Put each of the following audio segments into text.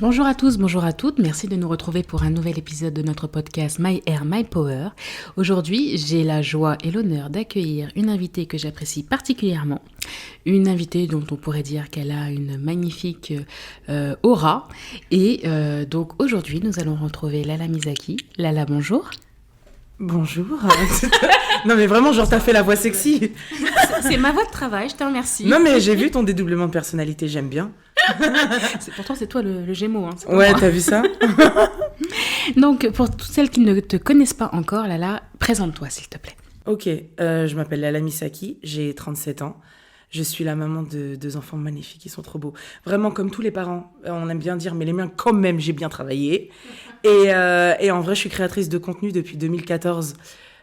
Bonjour à tous, bonjour à toutes. Merci de nous retrouver pour un nouvel épisode de notre podcast My Air, My Power. Aujourd'hui, j'ai la joie et l'honneur d'accueillir une invitée que j'apprécie particulièrement. Une invitée dont on pourrait dire qu'elle a une magnifique aura. Et donc aujourd'hui, nous allons retrouver Lala Misaki. Lala, bonjour. Bonjour. Non mais vraiment, genre t'as fait la voix sexy. C'est ma voix de travail, je te remercie. Non mais j'ai vu ton dédoublement de personnalité, j'aime bien. Pourtant c'est toi le Gémeaux. Hein, ouais, moi. T'as vu ça? Donc pour toutes celles qui ne te connaissent pas encore, Lala, présente-toi s'il te plaît. Ok, je m'appelle Lala Misaki, j'ai 37 ans. Je suis la maman de 2 enfants magnifiques, ils sont trop beaux. Vraiment comme tous les parents, on aime bien dire, mais les miens quand même, j'ai bien travaillé. Et en vrai, je suis créatrice de contenu depuis 2014.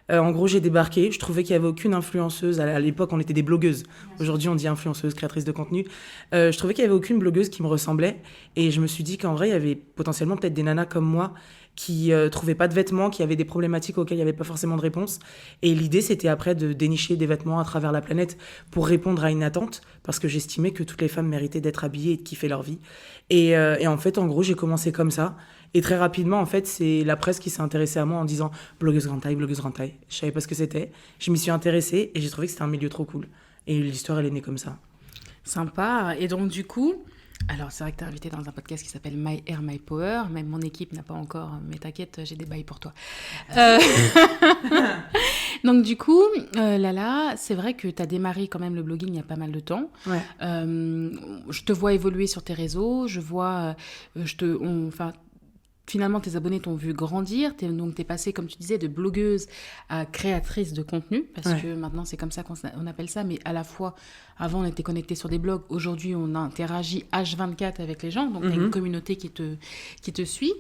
En gros, j'ai débarqué, je trouvais qu'il n'y avait aucune influenceuse. À l'époque, on était des blogueuses. Aujourd'hui, on dit influenceuse, créatrice de contenu. Je trouvais qu'il n'y avait aucune blogueuse qui me ressemblait. Et je me suis dit qu'en vrai, il y avait potentiellement peut-être des nanas comme moi qui trouvaient pas de vêtements, qui avaient des problématiques auxquelles il n'y avait pas forcément de réponse. Et l'idée, c'était après de dénicher des vêtements à travers la planète pour répondre à une attente, parce que j'estimais que toutes les femmes méritaient d'être habillées et de kiffer leur vie. Et en fait, en gros, j'ai commencé comme ça. Et très rapidement, en fait, c'est la presse qui s'est intéressée à moi en disant « blogueuse grande taille, blogueuse grande taille ». Je savais pas ce que c'était. Je m'y suis intéressée et j'ai trouvé que c'était un milieu trop cool. Et l'histoire, elle est née comme ça. Sympa. Et donc, du coup... Alors, c'est vrai que tu es invité dans un podcast qui s'appelle My Air, My Power. Même mon équipe n'a pas encore, mais t'inquiète, j'ai des bails pour toi. Donc, du coup, Lala, c'est vrai que tu as démarré quand même le blogging il y a pas mal de temps. Ouais. Je te vois évoluer sur tes réseaux. Je vois... Finalement, tes abonnés t'ont vu grandir. Donc, tu es passée, comme tu disais, de blogueuse à créatrice de contenu. Parce que maintenant, c'est comme ça qu'on appelle ça. Mais à la fois, avant, on était connectés sur des blogs. Aujourd'hui, on interagit H24 avec les gens. Donc, tu as une communauté qui te suit.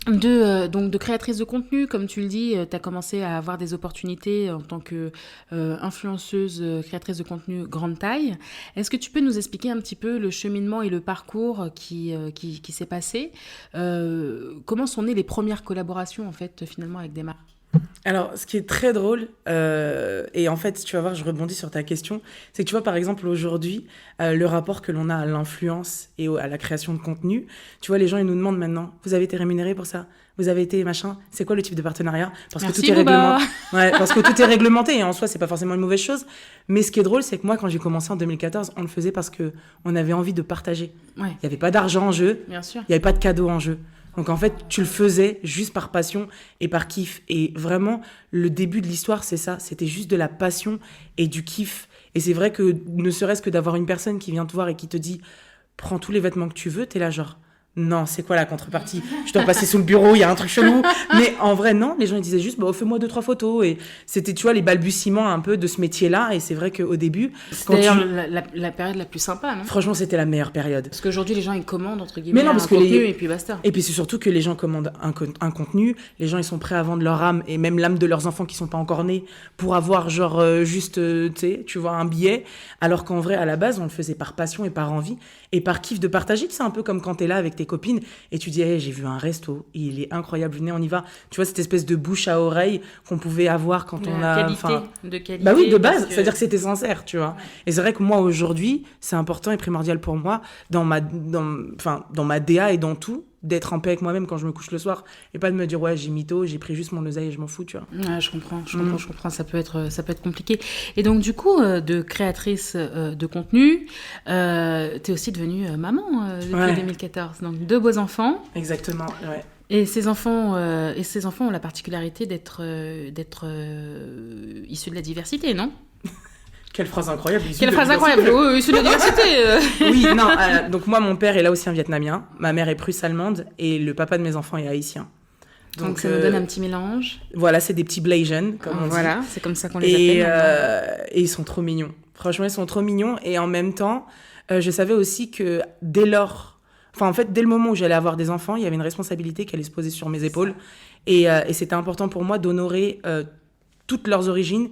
Donc de créatrice de contenu, comme tu le dis, tu as commencé à avoir des opportunités en tant qu'influenceuse, créatrice de contenu grande taille. Est-ce que tu peux nous expliquer un petit peu le cheminement et le parcours qui s'est passé? Comment sont nées les premières collaborations, en fait, finalement, avec des marques? Alors, ce qui est très drôle, et en fait, tu vas voir, je rebondis sur ta question, c'est que tu vois, par exemple, aujourd'hui, le rapport que l'on a à l'influence et à la création de contenu, tu vois, les gens, ils nous demandent maintenant, vous avez été rémunéré pour ça? Vous avez été machin? C'est quoi le type de partenariat? Parce que tout est réglementé. Ouais, parce que tout est réglementé, et en soi, c'est pas forcément une mauvaise chose. Mais ce qui est drôle, c'est que moi, quand j'ai commencé en 2014, on le faisait parce qu'on avait envie de partager. Ouais. Il n'y avait pas d'argent en jeu. Bien sûr. Il n'y avait pas de cadeau en jeu. Donc en fait, tu le faisais juste par passion et par kiff. Et vraiment, le début de l'histoire, c'est ça. C'était juste de la passion et du kiff. Et c'est vrai que ne serait-ce que d'avoir une personne qui vient te voir et qui te dit « Prends tous les vêtements que tu veux », t'es là genre « Non, c'est quoi la contrepartie? Je dois passer sous le bureau, il y a un truc chelou. » Mais en vrai, non. Les gens, ils disaient juste « Fais-moi 2-3 photos. » Et c'était, tu vois, les balbutiements un peu de ce métier-là. Et c'est vrai qu'au début... C'est d'ailleurs la période la plus sympa, non? Franchement, c'était la meilleure période. Parce qu'aujourd'hui, les gens, ils commandent, entre guillemets, parce un que contenu et puis basta. Et puis c'est surtout que les gens commandent un contenu, les gens, ils sont prêts à vendre leur âme, et même l'âme de leurs enfants qui sont pas encore nés, pour avoir genre juste, tu vois, un billet, alors qu'en vrai, à la base, on le faisait par passion et par envie, et par kiff de partager. C'est un peu comme quand t'es là avec tes copines, et tu dis, hey, j'ai vu un resto, il est incroyable, venez, on y va. Tu vois, cette espèce de bouche à oreille qu'on pouvait avoir quand on a... De qualité. Bah oui, de base, c'est-à-dire que c'était sincère, tu vois. Ouais. Et c'est vrai que moi, aujourd'hui, c'est important et primordial pour moi, dans ma DA et dans tout, d'être en paix avec moi-même quand je me couche le soir, et pas de me dire ouais, j'ai mytho, j'ai pris juste mon oseille et je m'en fous, tu vois. Ouais, je comprends, ça peut être compliqué. Et donc du coup, de créatrice de contenu, t'es aussi devenue maman depuis 2014, donc 2 beaux enfants. Exactement, ouais. Et ces enfants ont la particularité d'être issus de la diversité, non? Quelle phrase incroyable. Quelle phrase incroyable. Oui, issus de la diversité. Oui, non. Donc moi, mon père est laotien vietnamien, ma mère est prusse-allemande et le papa de mes enfants est haïtien. Donc ça nous donne un petit mélange. Voilà, c'est des petits Blasian, comme on dit. Voilà, c'est comme ça qu'on les appelle. Et ils sont trop mignons. Franchement, ils sont trop mignons. Et en même temps, je savais aussi que dès le moment où j'allais avoir des enfants, il y avait une responsabilité qui allait se poser sur mes épaules. Et c'était important pour moi d'honorer toutes leurs origines,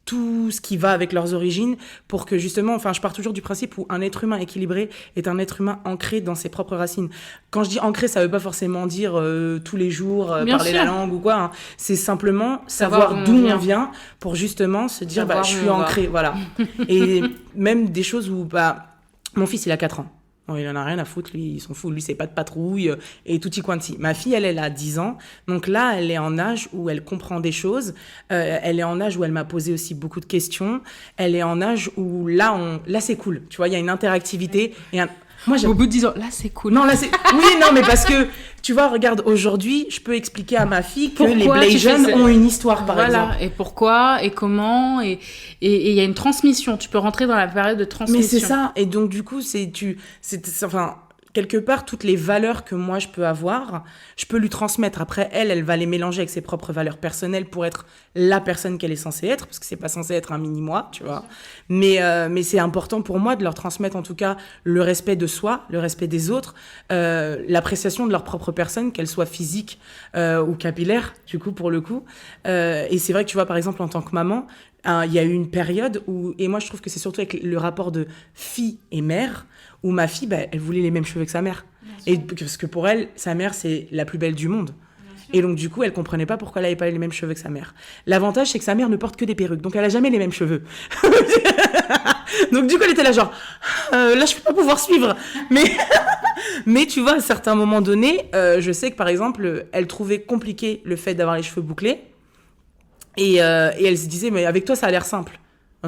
tout ce qui va avec leurs origines, pour que justement, je pars toujours du principe où un être humain équilibré est un être humain ancré dans ses propres racines. Quand je dis ancré, ça veut pas forcément dire tous les jours parler la langue ou quoi, hein. C'est simplement savoir d'où on vient pour justement se dire je suis ancré, voilà. Et même des choses où mon fils il a 4 ans. Bon, il en a rien à foutre, lui, il s'en fout. Lui, c'est pas de patrouille et tutti quanti. Ma fille, elle a 10 ans. Donc là, elle est en âge où elle comprend des choses. Elle est en âge où elle m'a posé aussi beaucoup de questions. Elle est en âge où là, c'est cool. Tu vois, il y a une interactivité. Moi, au bout de 10 ans, là, c'est cool. Non, là, c'est... Oui, non, mais parce que, tu vois, regarde, aujourd'hui, je peux expliquer à ma fille que les Blasians ont une histoire, par exemple. Voilà, et pourquoi, et comment, et il y a une transmission. Tu peux rentrer dans la période de transmission. Mais c'est ça, et donc, du coup, enfin, quelque part, toutes les valeurs que moi, je peux avoir, je peux lui transmettre. Après, elle va les mélanger avec ses propres valeurs personnelles pour être la personne qu'elle est censée être, parce que c'est pas censé être un mini-moi, tu vois. Mais c'est important pour moi de leur transmettre, en tout cas, le respect de soi, le respect des autres, l'appréciation de leur propre personne, qu'elle soit physique ou capillaire, du coup, pour le coup. Et c'est vrai que, tu vois, par exemple, en tant que maman, il y a eu une période où, et moi je trouve que c'est surtout avec le rapport de fille et mère, où ma fille, elle voulait les mêmes cheveux que sa mère. Et parce que pour elle, sa mère, c'est la plus belle du monde. Et donc, du coup, elle comprenait pas pourquoi elle n'avait pas les mêmes cheveux que sa mère. L'avantage, c'est que sa mère ne porte que des perruques. Donc, elle a jamais les mêmes cheveux. Donc, du coup, elle était là genre, là, je peux pas pouvoir suivre. Mais tu vois, à certains moments donnés, je sais que, par exemple, elle trouvait compliqué le fait d'avoir les cheveux bouclés. Et elle se disait, mais avec toi, ça a l'air simple.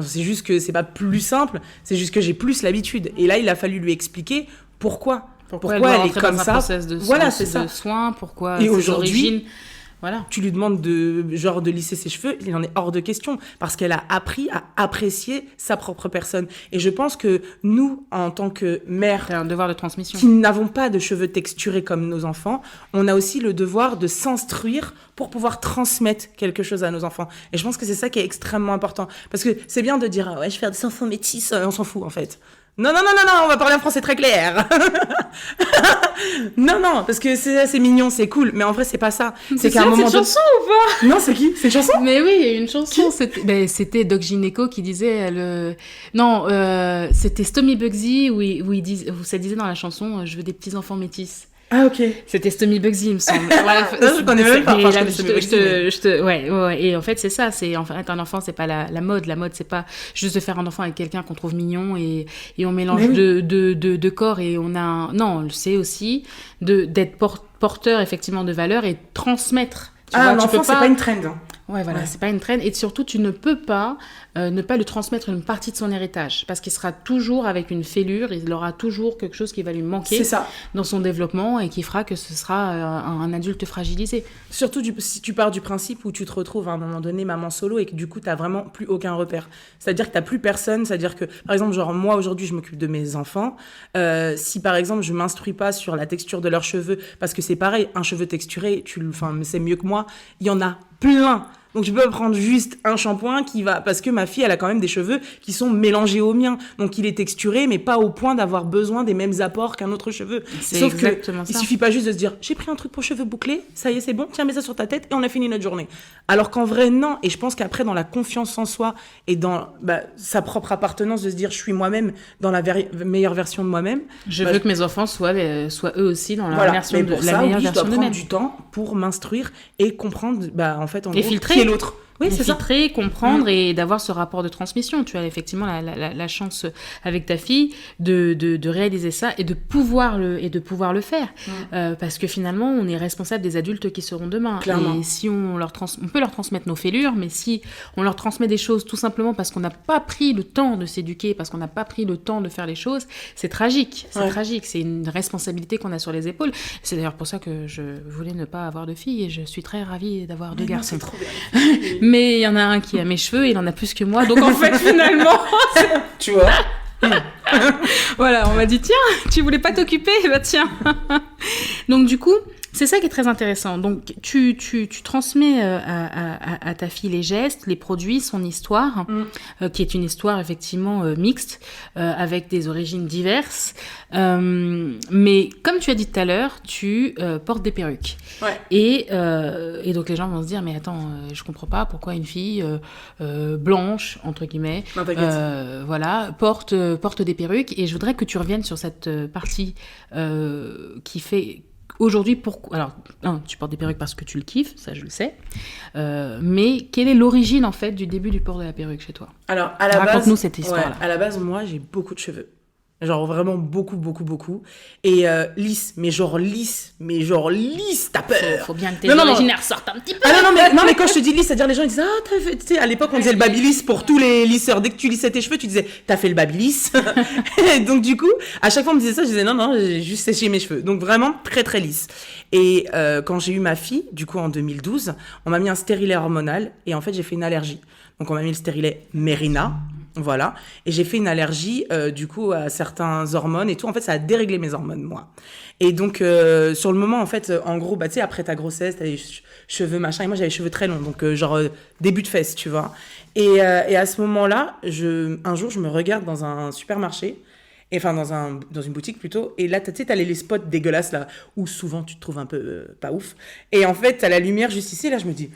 C'est juste que c'est pas plus simple, c'est juste que j'ai plus l'habitude. Et là, il a fallu lui expliquer pourquoi elle est comme ça. Voilà, c'est ça. De soins, pourquoi et aujourd'hui, origines. Voilà. Tu lui demandes de lisser ses cheveux, il en est hors de question parce qu'elle a appris à apprécier sa propre personne. Et je pense que nous, en tant que mères, c'est un devoir de transmission. Qui n'avons pas de cheveux texturés comme nos enfants, on a aussi le devoir de s'instruire pour pouvoir transmettre quelque chose à nos enfants. Et je pense que c'est ça qui est extrêmement important. Parce que c'est bien de dire, ouais, je vais faire des enfants métis, on s'en fout en fait. Non, on va parler en français très clair. non, parce que c'est mignon, c'est cool, mais en vrai, c'est pas ça. C'est qu'à un moment. C'est une chanson ou pas? Non, c'est qui? C'est une chanson? Mais oui, il y a une chanson. C'était Doc Gynéco qui disait Non, c'était Stomy Bugsy où ça disait dans la chanson je veux des petits enfants métis. Ah, ok. C'était Stomy Bugsy, il me semble. Non, je connais même pas. Ouais. Et en fait, c'est ça. C'est, en fait, un enfant, c'est pas la mode. La mode, c'est pas juste de faire un enfant avec quelqu'un qu'on trouve mignon et on mélange de corps et on a non, c'est aussi d'être porteur, effectivement, de valeurs et transmettre. L'enfant, c'est pas une trend. Ouais, voilà, c'est pas une traîne. Et surtout, tu ne peux pas ne pas lui transmettre une partie de son héritage. Parce qu'il sera toujours avec une fêlure, il aura toujours quelque chose qui va lui manquer dans son développement et qui fera que ce sera un adulte fragilisé. Surtout si tu pars du principe où tu te retrouves à un moment donné maman solo et que du coup, tu n'as vraiment plus aucun repère. C'est-à-dire que tu n'as plus personne. C'est-à-dire que, par exemple, genre moi, aujourd'hui, je m'occupe de mes enfants. Si, par exemple, je ne m'instruis pas sur la texture de leurs cheveux, parce que c'est pareil, un cheveu texturé, c'est mieux que moi, il y en a plein. Donc, je peux prendre juste un shampoing parce que ma fille, elle a quand même des cheveux qui sont mélangés aux miens. Donc, il est texturé, mais pas au point d'avoir besoin des mêmes apports qu'un autre cheveu. Sauf que il suffit pas juste de se dire, j'ai pris un truc pour cheveux bouclés, ça y est, c'est bon, tiens, mets ça sur ta tête et on a fini notre journée. Alors qu'en vrai, non. Et je pense qu'après, dans la confiance en soi et dans sa propre appartenance, de se dire, je suis moi-même dans la meilleure version de moi-même. Je veux que mes enfants soient eux aussi dans la version de la meilleure version d'eux-mêmes. Je dois prendre du temps pour m'instruire et comprendre, en fait, en gros, filtrer. Qui est l'autre. Oui, c'est filtrer, comprendre et d'avoir ce rapport de transmission. Tu as effectivement la chance avec ta fille de réaliser ça et de pouvoir le faire. Parce que finalement, on est responsable des adultes qui seront demain. Clairement. Et si on peut leur transmettre nos fêlures, mais si on leur transmet des choses tout simplement parce qu'on n'a pas pris le temps de s'éduquer, parce qu'on n'a pas pris le temps de faire les choses, c'est tragique. C'est tragique. C'est une responsabilité qu'on a sur les épaules. C'est d'ailleurs pour ça que je voulais ne pas avoir de filles et je suis très ravie d'avoir deux garçons. C'est trop bien. Mais il y en a un qui a mes cheveux, il en a plus que moi. Donc en fait, finalement... Tu vois. Voilà, on m'a dit, tiens, tu voulais pas t'occuper? Bah tiens. Donc du coup, c'est ça qui est très intéressant. Donc tu transmets à ta fille les gestes, les produits, son histoire, qui est une histoire effectivement mixte, avec des origines diverses. Mais comme tu as dit tout à l'heure, tu portes des perruques. Ouais. Et donc les gens vont se dire, mais attends, je comprends pas pourquoi une fille blanche, entre guillemets, porte des perruques. Et je voudrais que tu reviennes sur cette partie qui fait... Aujourd'hui, alors, tu portes des perruques parce que tu le kiffes, ça je le sais. Mais quelle est l'origine en fait du début du port de la perruque chez toi? Alors, à la base, raconte-nous cette histoire-là. À la base, moi, j'ai beaucoup de cheveux. Genre vraiment beaucoup, beaucoup, beaucoup. Et lisse, t'as peur. Faut bien que tes originaires sortent un petit peu. Ah non, mais quand je te dis lisse, c'est-à-dire les gens ils disent ah t'as fait, tu sais, à l'époque on disait le babyliss pour tous les lisseurs. Dès que tu lissais tes cheveux, tu disais t'as fait le babyliss. Donc du coup, à chaque fois on me disait ça, je disais non, j'ai juste séché mes cheveux. Donc vraiment très très lisse. Et quand j'ai eu ma fille, du coup en 2012, on m'a mis un stérilet hormonal et en fait j'ai fait une allergie. Donc on m'a mis le stérilet Mirena. Voilà. Et j'ai fait une allergie, du coup, à certains hormones et tout. En fait, ça a déréglé mes hormones, moi. Et donc, sur le moment, en fait, en gros, bah, tu sais, après ta grossesse, t'as les cheveux, machin. Et moi, j'avais les cheveux très longs. Donc, début de fesses, tu vois. Et à ce moment-là, un jour, je me regarde dans un supermarché. Enfin, dans une boutique, plutôt. Et là, tu sais, t'as les spots dégueulasses, là, où souvent, tu te trouves un peu pas ouf. Et en fait, t'as la lumière juste ici. Là, je me dis,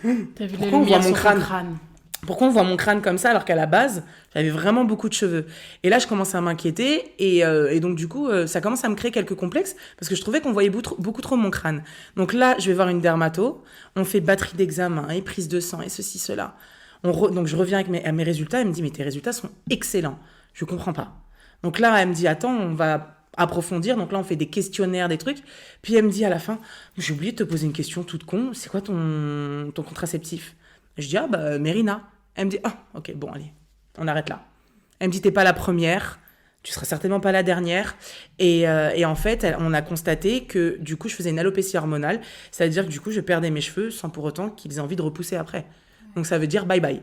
pourquoi on voit mon crâne? Pourquoi on voit mon crâne comme ça alors qu'à la base, j'avais vraiment beaucoup de cheveux? Et là, je commençais à m'inquiéter et donc du coup, ça commence à me créer quelques complexes parce que je trouvais qu'on voyait beaucoup trop mon crâne. Donc là, je vais voir une dermato, on fait batterie d'examen et prise de sang et ceci, cela. Donc je reviens avec mes résultats, elle me dit « mais tes résultats sont excellents ». Je comprends pas. Donc là, elle me dit « attends, on va approfondir ». Donc là, on fait des questionnaires, des trucs. Puis elle me dit à la fin « j'ai oublié de te poser une question toute con, c'est quoi ton contraceptif ?» Je dis, ah bah, Mirena. Elle me dit, ah, ok, bon, allez, on arrête là. Elle me dit, t'es pas la première, tu seras certainement pas la dernière. Et en fait, on a constaté que, du coup, je faisais une alopécie hormonale. C'est-à-dire que, du coup, je perdais mes cheveux sans pour autant qu'ils aient envie de repousser après. Donc, ça veut dire bye bye.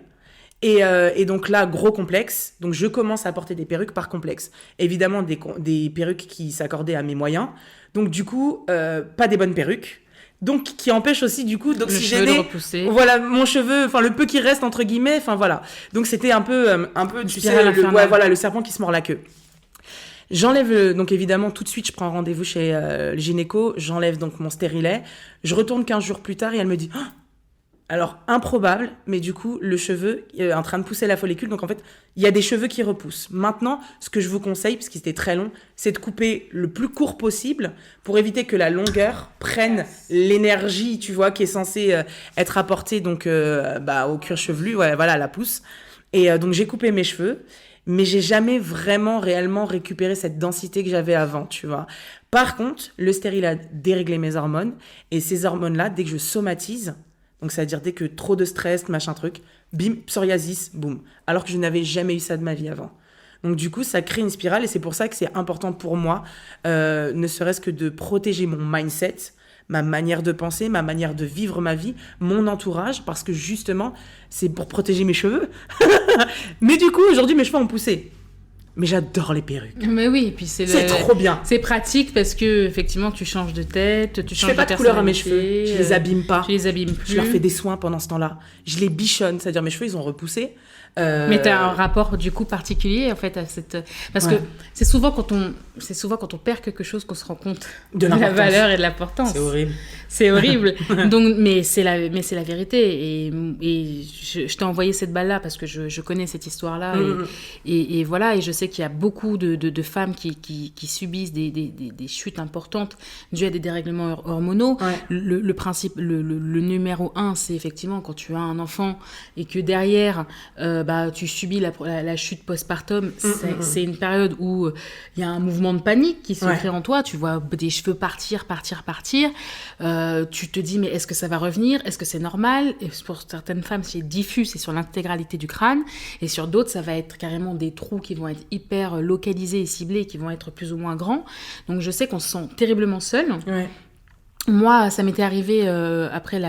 Et donc là, gros complexe. Donc, je commence à porter des perruques par complexe. Évidemment, des perruques qui s'accordaient à mes moyens. Donc, du coup, pas des bonnes perruques. Donc, qui empêche aussi, du coup, d'oxygéner. Le cheveu de repousser. Voilà, mon cheveu, enfin, le peu qui reste, entre guillemets, enfin, voilà. Donc, c'était un peu, tu sais, le serpent qui se mord la queue. J'enlève, donc, évidemment, tout de suite, je prends rendez-vous chez le gynéco, j'enlève donc mon stérilet. Je retourne 15 jours plus tard et elle me dit, oh, alors, improbable, mais du coup, le cheveu est en train de pousser la follicule. Donc, en fait, il y a des cheveux qui repoussent. Maintenant, ce que je vous conseille, parce qu'il était très long, c'est de couper le plus court possible pour éviter que la longueur prenne l'énergie, tu vois, qui est censée être apportée donc, au cuir chevelu, voilà, à la pousse. Et donc, j'ai coupé mes cheveux, mais j'ai jamais vraiment, réellement récupéré cette densité que j'avais avant, tu vois. Par contre, le stérile a déréglé mes hormones. Et ces hormones-là, dès que je somatise, donc, c'est-à-dire dès que trop de stress, machin truc, bim, psoriasis, boum. Alors que je n'avais jamais eu ça de ma vie avant. Donc, du coup, ça crée une spirale et c'est pour ça que c'est important pour moi, ne serait-ce que de protéger mon mindset, ma manière de penser, ma manière de vivre ma vie, mon entourage, parce que justement, c'est pour protéger mes cheveux. Mais du coup, aujourd'hui, mes cheveux ont poussé. Mais j'adore les perruques. Mais oui, puis c'est trop bien. C'est pratique parce que effectivement tu changes de tête, tu changes de personnalité. Je fais pas de couleur à mes cheveux, je les abîme pas. Je les abîme plus. Je leur fais des soins pendant ce temps-là. Je les bichonne, c'est-à-dire mes cheveux ils ont repoussé. Mais tu as un rapport du coup particulier en fait à cette parce que c'est souvent quand on perd quelque chose qu'on se rend compte de la valeur et de l'importance. C'est horrible. C'est horrible. Donc mais c'est la vérité et je t'ai envoyé cette balle là parce que je connais cette histoire là et voilà et je sais qu'il y a beaucoup de femmes qui subissent des chutes importantes dues à des dérèglements hormonaux. Ouais. Le principe le numéro 1 c'est effectivement quand tu as un enfant et que derrière tu subis la chute postpartum, c'est une période où il y a un mouvement de panique qui se crée en toi, tu vois des cheveux partir, tu te dis mais est-ce que ça va revenir, est-ce que c'est normal, et pour certaines femmes c'est diffus, c'est sur l'intégralité du crâne, et sur d'autres ça va être carrément des trous qui vont être hyper localisés et ciblés, qui vont être plus ou moins grands, donc je sais qu'on se sent terriblement seul. Ouais. Moi, ça m'était arrivé après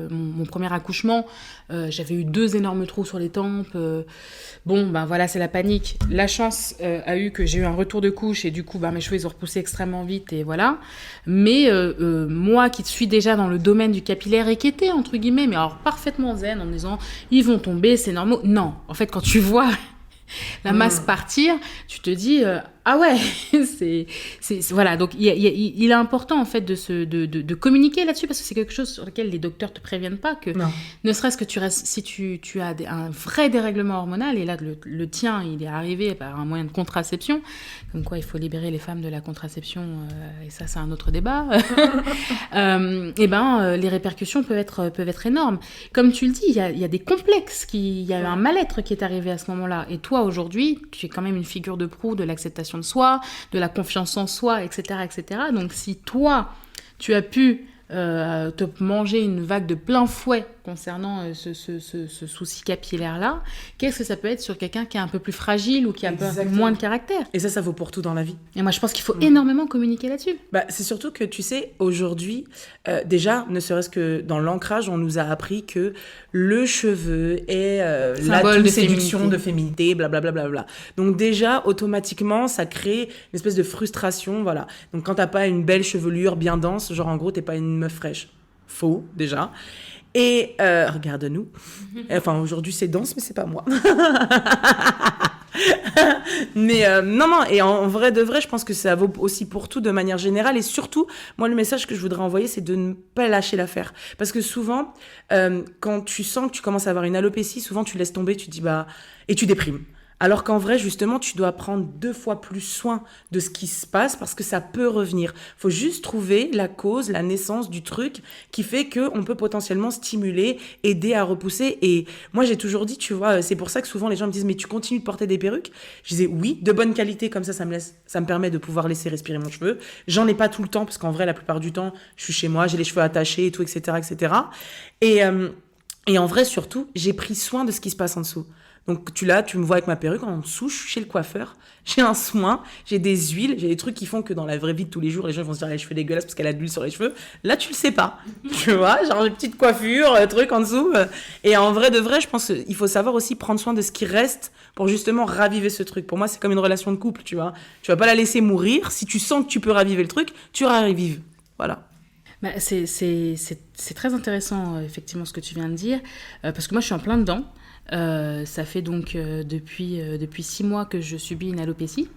mon premier accouchement. J'avais eu 2 énormes trous sur les tempes. Voilà, c'est la panique. La chance a eu que j'ai eu un retour de couche et du coup, mes cheveux, ils ont repoussé extrêmement vite et voilà. Mais moi qui suis déjà dans le domaine du capillaire et qui était, entre guillemets, mais alors parfaitement zen en me disant, ils vont tomber, c'est normal. Non, en fait, quand tu vois la masse partir, tu te dis ah ouais, c'est voilà, donc il est important en fait de communiquer là-dessus parce que c'est quelque chose sur lequel les docteurs te préviennent pas, que ne serait-ce que tu restes, si tu as un vrai dérèglement hormonal, et là le tien il est arrivé par un moyen de contraception, comme quoi il faut libérer les femmes de la contraception, et ça c'est un autre débat. Les répercussions peuvent être énormes. Comme tu le dis, il y a des complexes, il y a eu un mal-être qui est arrivé à ce moment-là, et toi aujourd'hui tu es quand même une figure de proue de l'acceptation l'acceptation de soi, de la confiance en soi, etc., etc. Donc, si toi, tu as pu te manger une vague de plein fouet concernant ce souci capillaire-là, qu'est-ce que ça peut être sur quelqu'un qui est un peu plus fragile ou qui a un peu moins de caractère? Et ça vaut pour tout dans la vie. Et moi, je pense qu'il faut énormément communiquer là-dessus. Bah, c'est surtout que, tu sais, aujourd'hui, déjà, ne serait-ce que dans l'ancrage, on nous a appris que le cheveu est l'atout de séduction, de féminité, blablabla. Bla, bla, bla. Donc déjà, automatiquement, ça crée une espèce de frustration, voilà. Donc quand t'as pas une belle chevelure bien dense, genre en gros, t'es pas une meuf fraîche. Faux, déjà. Et regarde-nous. Enfin, aujourd'hui, c'est dense, mais c'est pas moi. Mais non, et en vrai de vrai, je pense que ça vaut aussi pour tout de manière générale. Et surtout, moi, le message que je voudrais envoyer, c'est de ne pas lâcher l'affaire. Parce que souvent, quand tu sens que tu commences à avoir une alopécie, souvent tu laisses tomber, tu te dis et tu déprimes. Alors qu'en vrai, justement, tu dois prendre 2 fois plus soin de ce qui se passe parce que ça peut revenir. Faut juste trouver la cause, la naissance du truc qui fait qu'on peut potentiellement stimuler, aider à repousser. Et moi, j'ai toujours dit, tu vois, c'est pour ça que souvent les gens me disent « Mais tu continues de porter des perruques ?» Je disais « Oui, de bonne qualité, comme ça me permet de pouvoir laisser respirer mon cheveu. J'en ai pas tout le temps parce qu'en vrai, la plupart du temps, je suis chez moi, j'ai les cheveux attachés et tout, etc. etc. » Et en vrai, surtout, j'ai pris soin de ce qui se passe en dessous. Donc tu me vois avec ma perruque, en dessous, je suis chez le coiffeur, j'ai un soin, j'ai des huiles, j'ai des trucs qui font que dans la vraie vie de tous les jours, les gens vont se dire, les cheveux dégueulasses parce qu'elle a de l'huile sur les cheveux. Là, tu le sais pas, tu vois, genre une petite coiffure, truc en dessous. Et en vrai de vrai, je pense qu'il faut savoir aussi prendre soin de ce qui reste pour justement raviver ce truc. Pour moi, c'est comme une relation de couple, tu vois. Tu vas pas la laisser mourir. Si tu sens que tu peux raviver le truc, tu ravives. Voilà. Bah, c'est très intéressant, effectivement, ce que tu viens de dire, parce que moi, je suis en plein dedans. Ça fait donc depuis 6 mois que je subis une alopécie.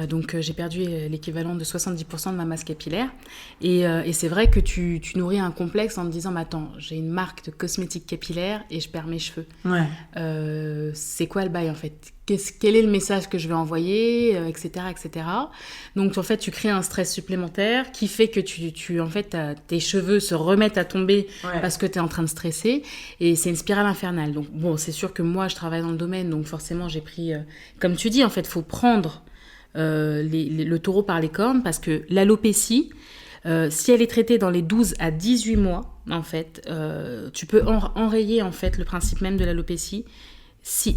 Donc j'ai perdu l'équivalent de 70% de ma masse capillaire. Et c'est vrai que tu nourris un complexe en te disant, mais attends, j'ai une marque de cosmétiques capillaires et je perds mes cheveux. Ouais. C'est quoi le bail en fait? Quel est le message que je vais envoyer, etc., etc. Donc, en fait, tu crées un stress supplémentaire qui fait que tu en fait, tes cheveux se remettent à tomber parce que tu es en train de stresser. Et c'est une spirale infernale. Donc, bon, c'est sûr que moi, je travaille dans le domaine. Donc, forcément, j'ai pris... comme tu dis, en fait, il faut prendre le taureau par les cornes parce que l'alopécie, si elle est traitée dans les 12 à 18 mois, en fait, tu peux enrayer, en fait, le principe même de l'alopécie.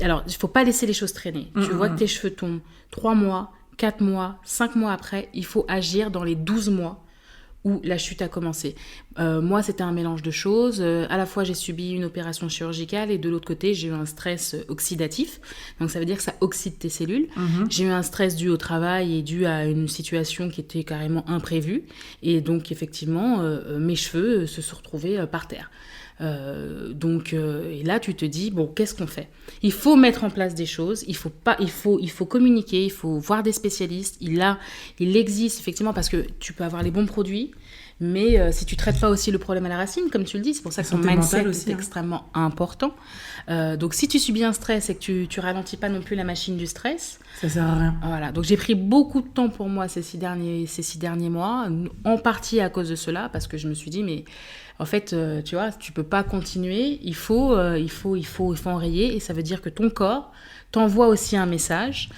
Alors, il ne faut pas laisser les choses traîner. Tu vois que tes cheveux tombent 3 mois, 4 mois, 5 mois après, il faut agir dans les 12 mois où la chute a commencé. Moi, c'était un mélange de choses. À la fois, j'ai subi une opération chirurgicale et de l'autre côté, j'ai eu un stress oxydatif. Donc, ça veut dire que ça oxyde tes cellules. J'ai eu un stress dû au travail et dû à une situation qui était carrément imprévue. Et donc, effectivement, mes cheveux se sont retrouvés par terre. Et là tu te dis bon, qu'est-ce qu'on fait? Il faut mettre en place des choses, il faut communiquer, il faut voir des spécialistes. Il existe effectivement parce que tu peux avoir les bons produits, mais si tu traites pas aussi le problème à la racine, comme tu le dis, c'est pour ça que ton mindset aussi, est extrêmement important. Donc si tu subis un stress et que tu ralentis pas non plus la machine du stress, ça sert à rien. Voilà, donc j'ai pris beaucoup de temps pour moi ces 6 derniers mois, en partie à cause de cela, parce que je me suis dit mais en fait, tu vois, tu peux pas continuer, il faut enrayer, et ça veut dire que ton corps t'envoie aussi un message.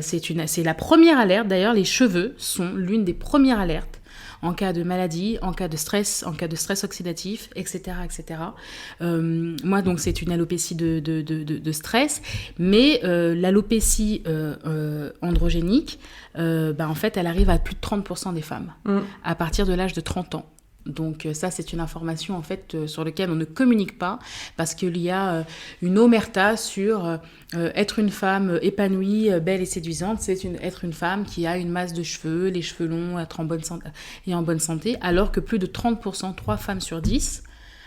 C'est la première alerte, d'ailleurs, les cheveux sont l'une des premières alertes en cas de maladie, en cas de stress oxydatif, etc., etc. Moi, donc, c'est une alopécie de stress, mais l'alopécie androgénique, en fait, elle arrive à plus de 30% des femmes, à partir de l'âge de 30 ans. Donc ça, c'est une information en fait sur laquelle on ne communique pas parce qu'il y a une omerta sur être une femme épanouie, belle et séduisante. C'est être une femme qui a une masse de cheveux, les cheveux longs, être en bonne santé, alors que plus de 30%, 3 femmes sur 10,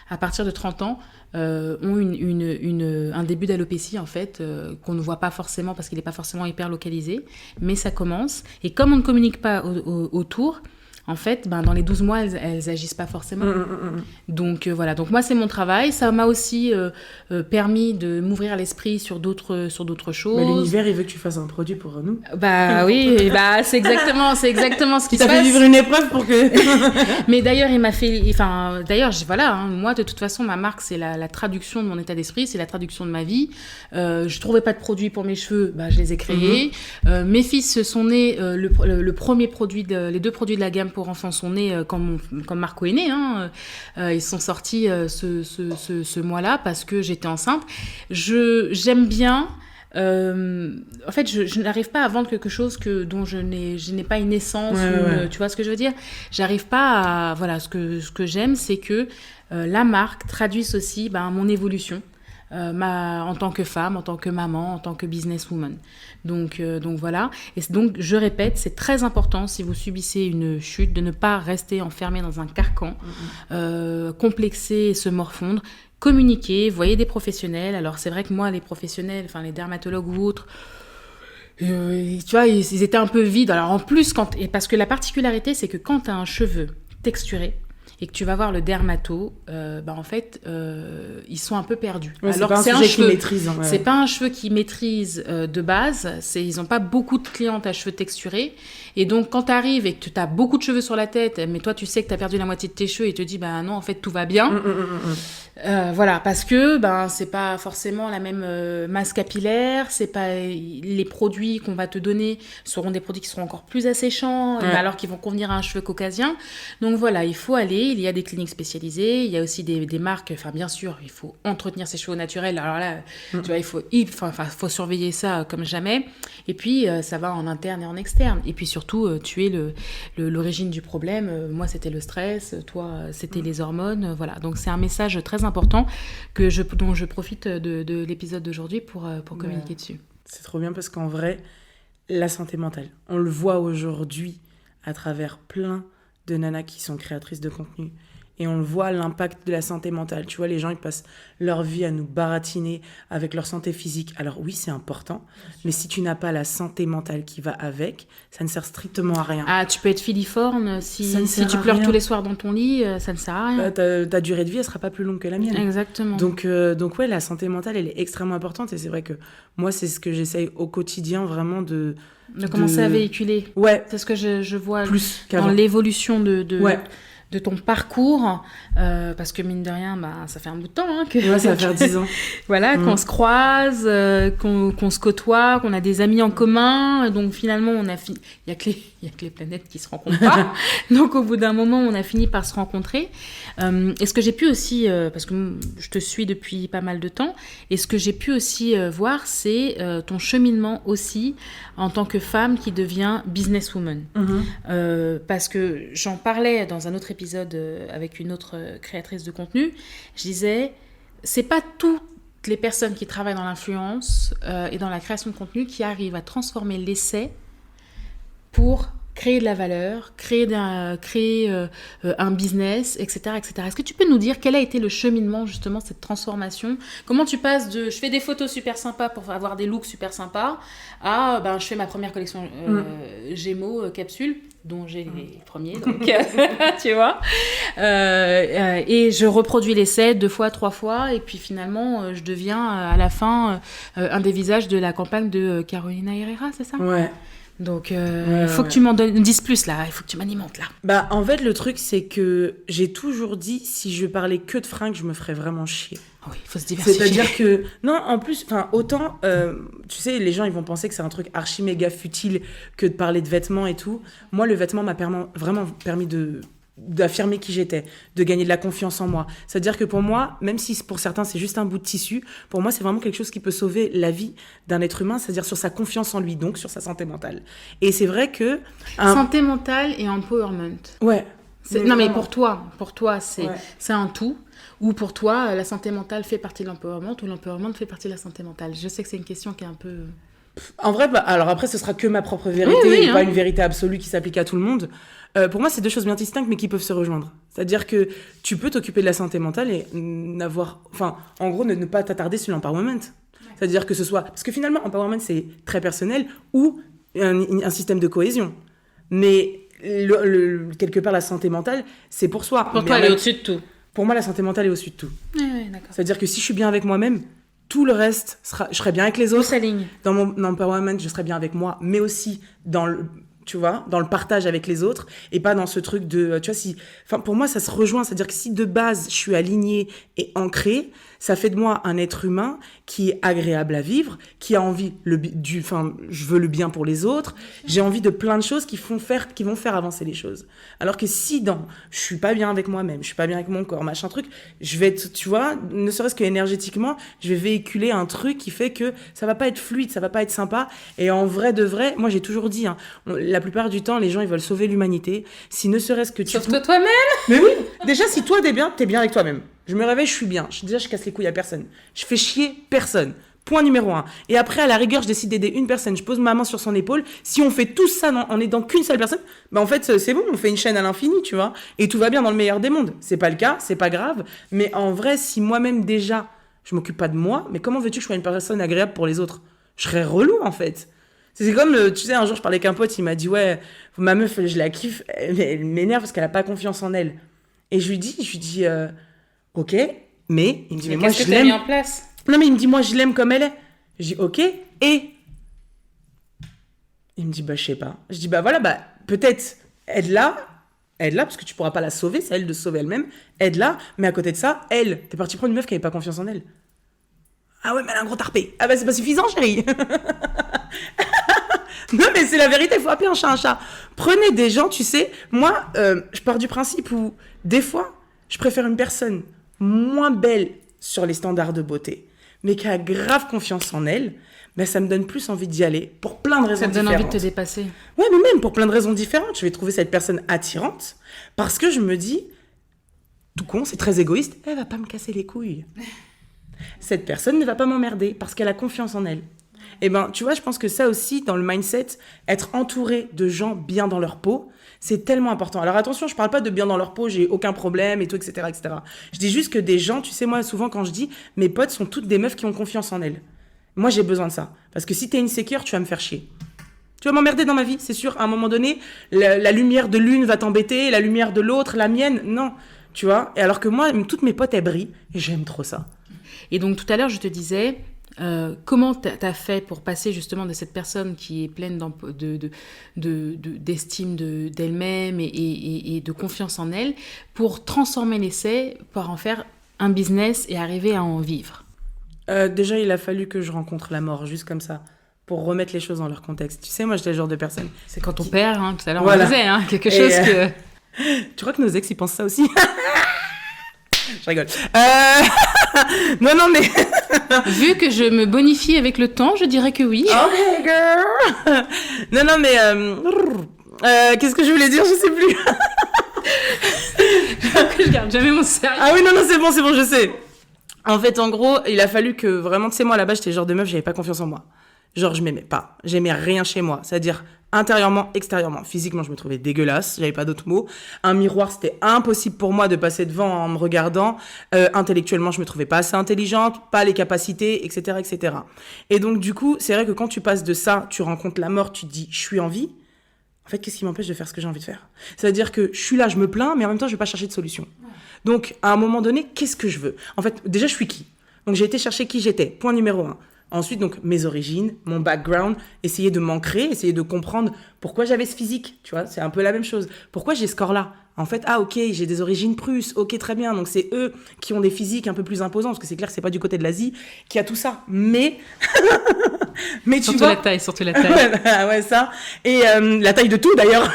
à partir de 30 ans, ont un début d'alopécie en fait qu'on ne voit pas forcément parce qu'il n'est pas forcément hyper localisé, mais ça commence. Et comme on ne communique pas autour, en fait, dans les 12 mois, elles agissent pas forcément. Donc, voilà. Donc, moi, c'est mon travail. Ça m'a aussi permis de m'ouvrir l'esprit sur d'autres choses. Mais l'univers, il veut que tu fasses un produit pour nous. Oui, c'est exactement ce qui se passe. Ça fait vivre une épreuve pour que... Mais d'ailleurs, il m'a fait... Enfin, d'ailleurs, moi, de toute façon, ma marque, c'est la traduction de mon état d'esprit, c'est la traduction de ma vie. Je trouvais pas de produits pour mes cheveux, je les ai créés. Mes fils se sont nés, le premier produit, les 2 produits de la gamme pour enfants sont nés quand Marco est né. Ils sont sortis ce mois-là parce que j'étais enceinte. J'aime bien... en fait, je n'arrive pas à vendre quelque chose dont je n'ai pas une essence. Tu vois ce que je veux dire ? J'arrive pas à... Voilà, ce que j'aime, c'est que la marque traduise aussi mon évolution. En tant que femme, en tant que maman, en tant que businesswoman. Donc voilà. Et donc, je répète, c'est très important, si vous subissez une chute, de ne pas rester enfermé dans un carcan, complexé et se morfondre. Communiquer, voyez des professionnels. Alors, c'est vrai que moi, les professionnels, les dermatologues ou autres, tu vois, ils étaient un peu vides. Alors, en plus, parce que la particularité, c'est que quand tu as un cheveu texturé, et que tu vas voir le dermato, en fait, ils sont un peu perdus. Alors, c'est pas un sujet qu'ils maîtrisent. C'est pas un cheveu qu'ils maîtrisent de base. Ils n'ont pas beaucoup de clientes à cheveux texturés. Et donc, quand tu arrives et que tu as beaucoup de cheveux sur la tête, mais toi, tu sais que tu as perdu la moitié de tes cheveux et te dis, non, en fait, tout va bien. Voilà, parce que c'est pas forcément la même masse capillaire, c'est pas les produits qu'on va te donner seront des produits qui seront encore plus asséchants, alors qu'ils vont convenir à un cheveu caucasien. Donc voilà, il faut aller, il y a des cliniques spécialisées, il y a aussi des marques, bien sûr, il faut entretenir ses cheveux naturels. Alors là, tu vois, il faut surveiller ça comme jamais. Et puis ça va en interne et en externe. Et puis surtout, tu es l'origine du problème. Moi, c'était le stress, toi, c'était les hormones, voilà. Donc c'est un message très important dont je profite de l'épisode d'aujourd'hui pour communiquer dessus. C'est trop bien parce qu'en vrai, la santé mentale, on le voit aujourd'hui à travers plein de nanas qui sont créatrices de contenu. Et on le voit, l'impact de la santé mentale. Tu vois, les gens, ils passent leur vie à nous baratiner avec leur santé physique. Alors oui, c'est important, mais si tu n'as pas la santé mentale qui va avec, ça ne sert strictement à rien. Ah, tu peux être filiforme, si tu pleures tous les soirs dans ton lit, ça ne sert à rien. Ta durée de vie, elle sera pas plus longue que la mienne. Exactement. Donc ouais, la santé mentale, elle est extrêmement importante. Et c'est vrai que moi, c'est ce que j'essaye au quotidien, vraiment de commencer à véhiculer. Ouais. C'est ce que je vois plus dans l'évolution Ouais. de ton parcours, parce que mine de rien, ça fait un bout de temps ça va faire 10 ans. Voilà, qu'on se croise, qu'on se côtoie, qu'on a des amis en commun. Donc finalement, il y a que les planètes qui se rencontrent pas. Donc au bout d'un moment, on a fini par se rencontrer. Et ce que j'ai pu aussi, parce que je te suis depuis pas mal de temps, et ce que j'ai pu aussi voir, c'est ton cheminement aussi en tant que femme qui devient businesswoman. Parce que j'en parlais dans un autre épisode avec une autre créatrice de contenu. Je disais, c'est pas toutes les personnes qui travaillent dans l'influence et dans la création de contenu qui arrivent à transformer l'essai pour créer de la valeur, créer un business, etc., etc. Est-ce que tu peux nous dire quel a été le cheminement, justement, cette transformation ? Comment tu passes de « je fais des photos super sympas pour avoir des looks super sympas » à « je fais ma première collection Gémeaux capsule » dont j'ai les premiers, donc tu vois. Et je reproduis l'essai 2 fois, 3 fois, et puis finalement, je deviens à la fin un des visages de la campagne de Carolina Herrera, c'est ça ? Ouais. Donc, il faut que tu m'en dises plus, là. Il faut que tu m'alimentes, là. En fait, le truc, c'est que j'ai toujours dit, si je parlais que de fringues, je me ferais vraiment chier. Oh oui, il faut se diversifier. C'est-à-dire que... Non, en plus, autant... tu sais, les gens, ils vont penser que c'est un truc archi méga futile que de parler de vêtements et tout. Moi, le vêtement m'a vraiment permis d'affirmer qui j'étais, de gagner de la confiance en moi. C'est-à-dire que pour moi, même si pour certains c'est juste un bout de tissu, pour moi c'est vraiment quelque chose qui peut sauver la vie d'un être humain, c'est-à-dire sur sa confiance en lui, donc sur sa santé mentale. Et c'est vrai que... Santé mentale et empowerment. Ouais. Mais pour toi c'est un tout, ou pour toi la santé mentale fait partie de l'empowerment, ou l'empowerment fait partie de la santé mentale. Je sais que c'est une question qui est un peu... En vrai, alors après, ce sera que ma propre vérité, et pas une vérité absolue qui s'applique à tout le monde. Pour moi, c'est 2 choses bien distinctes, mais qui peuvent se rejoindre. C'est-à-dire que tu peux t'occuper de la santé mentale et en gros, ne pas t'attarder sur l'empowerment. C'est-à-dire que ce soit... Parce que finalement, empowerment, c'est très personnel ou un système de cohésion. Mais quelque part, la santé mentale, c'est pour soi. Pour toi, elle est au-dessus de tout. Pour moi, la santé mentale est au-dessus de tout. Ouais, d'accord. C'est-à-dire que si je suis bien avec moi-même, tout le reste, je serai bien avec les autres. Tout s'aligne. Dans mon empowerment, je serai bien avec moi, mais aussi dans le, tu vois, dans le partage avec les autres, et pas dans ce truc de, tu vois, enfin, pour moi, ça se rejoint. C'est-à-dire que si de base, je suis alignée et ancrée, ça fait de moi un être humain qui est agréable à vivre, qui a envie je veux le bien pour les autres. J'ai envie de plein de choses qui vont faire avancer les choses. Alors que si je suis pas bien avec moi-même, je suis pas bien avec mon corps, machin truc, je vais être, tu vois, ne serait-ce que énergétiquement, je vais véhiculer un truc qui fait que ça va pas être fluide, ça va pas être sympa. Et en vrai de vrai, moi j'ai toujours dit, la plupart du temps, les gens ils veulent sauver l'humanité. Si ne serait-ce que Sauve-toi toi-même. Mais oui, déjà si toi t'es bien avec toi-même. Je me réveille, je suis bien. Déjà, je casse les couilles à personne. Je fais chier personne. Point numéro 1. Et après, à la rigueur, je décide d'aider une personne. Je pose ma main sur son épaule. Si on fait tout ça en aidant qu'une seule personne, bah en fait, c'est bon. On fait une chaîne à l'infini, tu vois. Et tout va bien dans le meilleur des mondes. C'est pas le cas, c'est pas grave. Mais en vrai, si moi-même déjà, je m'occupe pas de moi, mais comment veux-tu que je sois une personne agréable pour les autres? Je serais relou, en fait. C'est comme, tu sais, un jour, je parlais avec un pote, il m'a dit, ouais, ma meuf, je la kiffe. Elle m'énerve parce qu'elle a pas confiance en elle. Et je lui dis, ok, mais il me dit, mais moi je l'aime. Mis en place Non, mais il me dit, moi je l'aime comme elle est. Je dis, ok, et il me dit, bah je sais pas. Je dis, bah voilà, bah peut-être aide-la, parce que tu pourras pas la sauver, c'est à elle de se sauver elle-même, aide-la, mais à côté de ça, t'es parti prendre une meuf qui avait pas confiance en elle. Ah ouais, mais elle a un gros tarpé. Ah bah c'est pas suffisant, chérie. Non, mais c'est la vérité, il faut appeler un chat un chat. Prenez des gens, tu sais, moi, je pars du principe où, des fois, je préfère une personne moins belle sur les standards de beauté, mais qui a grave confiance en elle, ben ça me donne plus envie d'y aller, pour plein de raisons différentes. Ça te donne envie de te dépasser. Ouais, mais même pour plein de raisons différentes. Je vais trouver cette personne attirante, parce que je me dis, tout con, c'est très égoïste, elle va pas me casser les couilles. Cette personne ne va pas m'emmerder, parce qu'elle a confiance en elle. Et ben, tu vois, je pense que ça aussi, dans le mindset, être entouré de gens bien dans leur peau, c'est tellement important. Alors attention, je parle pas de bien dans leur peau, j'ai aucun problème et tout, etc., etc. Je dis juste que des gens, tu sais, moi, souvent, quand je dis, mes potes sont toutes des meufs qui ont confiance en elles. Moi, j'ai besoin de ça. Parce que si t'es insécure, tu vas me faire chier. Tu vas m'emmerder dans ma vie, c'est sûr. À un moment donné, la lumière de l'une va t'embêter, la lumière de l'autre, la mienne, non. Tu vois? Et alors que moi, toutes mes potes, elles brillent. Et j'aime trop ça. Et donc, tout à l'heure, je te disais... comment t'as fait pour passer justement de cette personne qui est pleine d'estime d'elle-même et de confiance en elle pour transformer l'essai, pour en faire un business et arriver à en vivre? Déjà, il a fallu que je rencontre la mort, juste comme ça, pour remettre les choses dans leur contexte. Tu sais, moi, j'étais le genre de personne... C'est quand on perd, hein, tout à l'heure voilà. On disait, quelque chose que... Tu crois que nos ex, ils pensent ça aussi? Je rigole. Non, mais... Vu que je me bonifie avec le temps, je dirais que oui. Ok, girl. Non, mais... qu'est-ce que je voulais dire? Je sais plus. Je garde jamais mon sérieux. Ah oui, non, c'est bon, je sais. En fait, en gros, il a fallu que vraiment... Tu sais, moi, à la base, j'étais le genre de meuf, j'avais pas confiance en moi. Genre, je m'aimais pas. J'aimais rien chez moi. C'est-à-dire... intérieurement, extérieurement. Physiquement, je me trouvais dégueulasse, j'avais pas d'autres mots. Un miroir, c'était impossible pour moi de passer devant en me regardant. Intellectuellement, je me trouvais pas assez intelligente, pas les capacités, etc., etc. Et donc, du coup, c'est vrai que quand tu passes de ça, tu rencontres la mort, tu te dis, je suis en vie. En fait, qu'est-ce qui m'empêche de faire ce que j'ai envie de faire? C'est-à-dire que je suis là, je me plains, mais en même temps, je vais pas chercher de solution. Donc, à un moment donné, qu'est-ce que je veux? En fait, déjà, je suis qui? Donc, j'ai été chercher qui j'étais. Point numéro 1. Ensuite, donc, mes origines, mon background, essayer de m'ancrer, essayer de comprendre pourquoi j'avais ce physique, tu vois, c'est un peu la même chose. Pourquoi j'ai ce corps-là? En fait, ok, j'ai des origines prusses, ok, très bien, donc c'est eux qui ont des physiques un peu plus imposants, parce que c'est clair que c'est pas du côté de l'Asie qui a tout ça, mais... mais tu vois... Surtout la taille. Ouais, ça, et la taille de tout, d'ailleurs.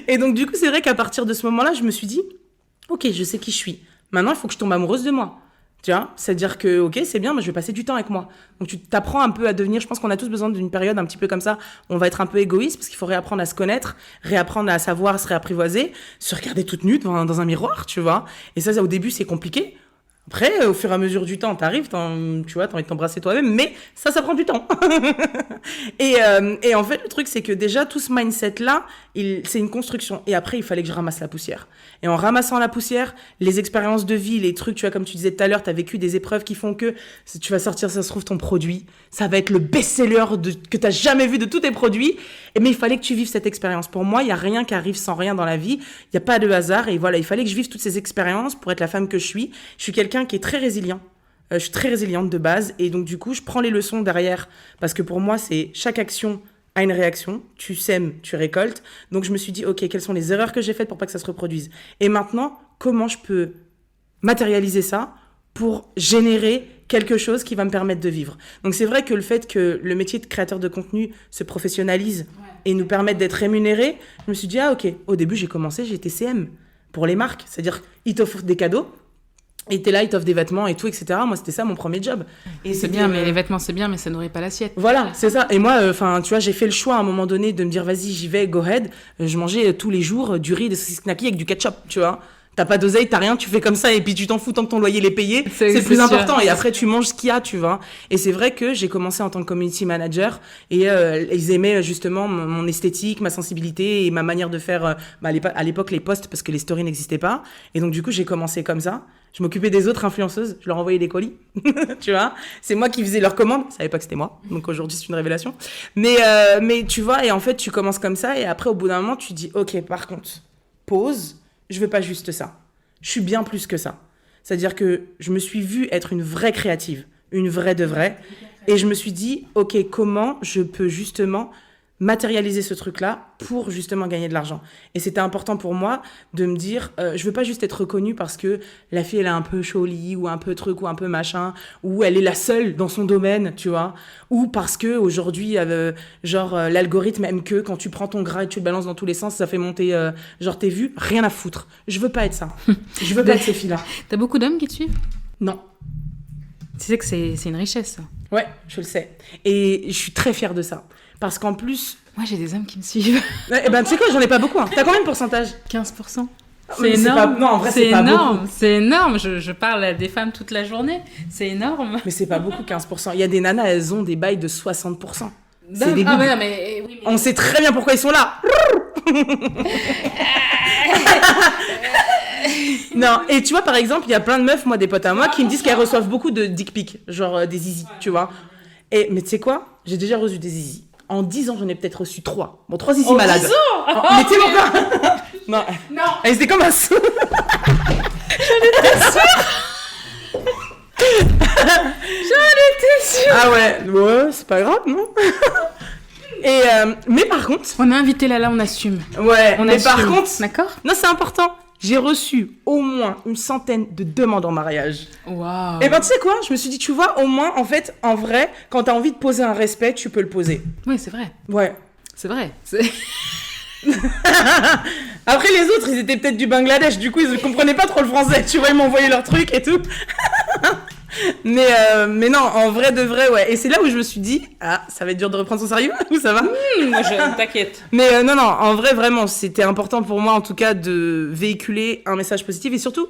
Et donc, du coup, c'est vrai qu'à partir de ce moment-là, je me suis dit, ok, je sais qui je suis. Maintenant, il faut que je tombe amoureuse de moi. Tu vois, c'est-à-dire que, ok, c'est bien, mais je vais passer du temps avec moi. Donc, tu t'apprends un peu à devenir, je pense qu'on a tous besoin d'une période un petit peu comme ça, où on va être un peu égoïste, parce qu'il faut réapprendre à se connaître, réapprendre à savoir se réapprivoiser, se regarder toute nue dans un miroir, tu vois. Et ça, au début, c'est compliqué. Après, au fur et à mesure du temps, t'arrives, tu vois, t'as envie de t'embrasser toi-même, mais ça prend du temps. Et en fait, le truc, c'est que déjà, tout ce mindset-là, c'est une construction. Et après, il fallait que je ramasse la poussière. Et en ramassant la poussière, les expériences de vie, les trucs, tu vois, comme tu disais tout à l'heure, tu as vécu des épreuves qui font que si tu vas sortir, ça se trouve, ton produit, ça va être le best-seller que tu n'as jamais vu de tous tes produits. Mais il fallait que tu vives cette expérience. Pour moi, il n'y a rien qui arrive sans rien dans la vie. Il n'y a pas de hasard. Et voilà, il fallait que je vive toutes ces expériences pour être la femme que je suis. Je suis quelqu'un qui est très résilient. Je suis très résiliente de base. Et donc, du coup, je prends les leçons derrière. Parce que pour moi, c'est chaque action a une réaction. Tu sèmes, tu récoltes. Donc, je me suis dit, OK, quelles sont les erreurs que j'ai faites pour pas que ça se reproduise? Et maintenant, comment je peux matérialiser ça pour générer quelque chose qui va me permettre de vivre? Donc, c'est vrai que le fait que le métier de créateur de contenu se professionnalise et nous permette d'être rémunérés, je me suis dit, ah, OK. Au début, j'ai commencé, j'ai été CM pour les marques. C'est-à-dire, ils t'offrent des cadeaux. Et t'es là, ils t'offrent des vêtements et tout, etc. Moi, c'était ça mon premier job. Et c'est bien, mais les vêtements, c'est bien, mais ça nourrit pas l'assiette. Voilà, c'est ça. Et moi, tu vois, j'ai fait le choix à un moment donné de me dire, vas-y, j'y vais, go ahead. Je mangeais tous les jours du riz, des saucisses knackis avec du ketchup, tu vois. T'as pas d'oseille, t'as rien, tu fais comme ça et puis tu t'en fous tant que ton loyer est payé. C'est le plus important. Et après, tu manges ce qu'il y a, tu vois. Et c'est vrai que j'ai commencé en tant que community manager et ils aimaient justement mon esthétique, ma sensibilité et ma manière de faire, à l'époque, les posts parce que les stories n'existaient pas. Et donc, du coup, j'ai commencé comme ça. Je m'occupais des autres influenceuses, je leur envoyais des colis, tu vois. C'est moi qui faisais leurs commandes, je savais pas que c'était moi, donc aujourd'hui c'est une révélation. Mais tu vois, et en fait tu commences comme ça, et après au bout d'un moment tu dis, ok, par contre, pause, je veux pas juste ça. Je suis bien plus que ça. C'est-à-dire que je me suis vue être une vraie créative, une vraie de vraie, et je me suis dit, ok, comment je peux justement matérialiser ce truc-là pour justement gagner de l'argent. Et c'était important pour moi de me dire, je veux pas juste être reconnue parce que la fille, elle est un peu jolie ou un peu truc ou un peu machin, ou elle est la seule dans son domaine, tu vois, ou parce que aujourd'hui, l'algorithme aime que quand tu prends ton gras et tu le balances dans tous les sens, ça fait monter tes vues, rien à foutre. Je veux pas être ça. Je veux pas être ces filles-là. T'as beaucoup d'hommes qui te suivent? Non. Tu sais que c'est une richesse, ça. Ouais, je le sais. Et je suis très fière de ça. Parce qu'en plus... Moi, j'ai des hommes qui me suivent. Eh ben, tu sais quoi, j'en ai pas beaucoup. Hein. T'as combien de pourcentage? 15%. C'est énorme. Non, en vrai, c'est pas énorme. beaucoup. C'est énorme. Je parle à des femmes toute la journée. C'est énorme. Mais c'est pas beaucoup, 15%. Il y a des nanas, elles ont des bails de 60%. C'est des mais... On sait très bien pourquoi ils sont là. Non, et tu vois, par exemple, il y a plein de meufs, moi, des potes à moi, qui me disent qu'elles reçoivent beaucoup de dick pics, genre des zizi, tu vois. Mais tu sais quoi? J'ai déjà reçu des zizi. En 10 ans, j'en ai peut-être reçu 3. Bon, 3 zizi malades. 10 ans Mais tu sais pourquoi? Non. Elles étaient comme un sou. J'en étais sûre. Ah ouais, c'est pas grave, non? Et mais par contre... On a invité Lala, on assume. Ouais, par contre... D'accord? Non, c'est important. J'ai reçu au moins une centaine de demandes en mariage. Waouh. Et ben tu sais quoi, je me suis dit, tu vois, au moins, en fait, en vrai, quand t'as envie de poser un respect, tu peux le poser. Oui, c'est vrai. Ouais. C'est vrai. Après, les autres, ils étaient peut-être du Bangladesh, du coup, ils ne comprenaient pas trop le français. Tu vois, ils m'envoyaient leurs trucs et tout. Mais non, en vrai de vrai, ouais. Et c'est là où je me suis dit, ah, ça va être dur de reprendre son sérieux, ou ça va? T'inquiète. Mais non, en vrai, vraiment, c'était important pour moi, en tout cas, de véhiculer un message positif. Et surtout,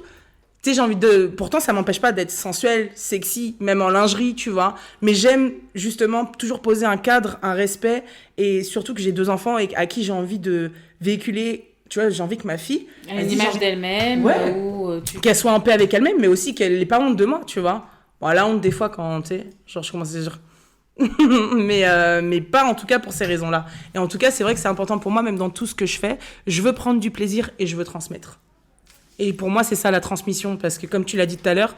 tu sais, j'ai envie de... Pourtant, ça m'empêche pas d'être sensuelle, sexy, même en lingerie, tu vois. Mais j'aime, justement, toujours poser un cadre, un respect. Et surtout que j'ai 2 enfants et à qui j'ai envie de véhiculer... Tu vois, j'ai envie que ma fille... Une image d'elle-même. Ouais. Qu'elle soit en paix avec elle-même, mais aussi qu'elle n'ait pas honte de moi, tu vois. Bon, la honte, des fois, quand, tu sais, genre, je commence à dire... mais pas, en tout cas, pour ces raisons-là. Et en tout cas, c'est vrai que c'est important pour moi, même dans tout ce que je fais. Je veux prendre du plaisir et je veux transmettre. Et pour moi, c'est ça, la transmission. Parce que, comme tu l'as dit tout à l'heure,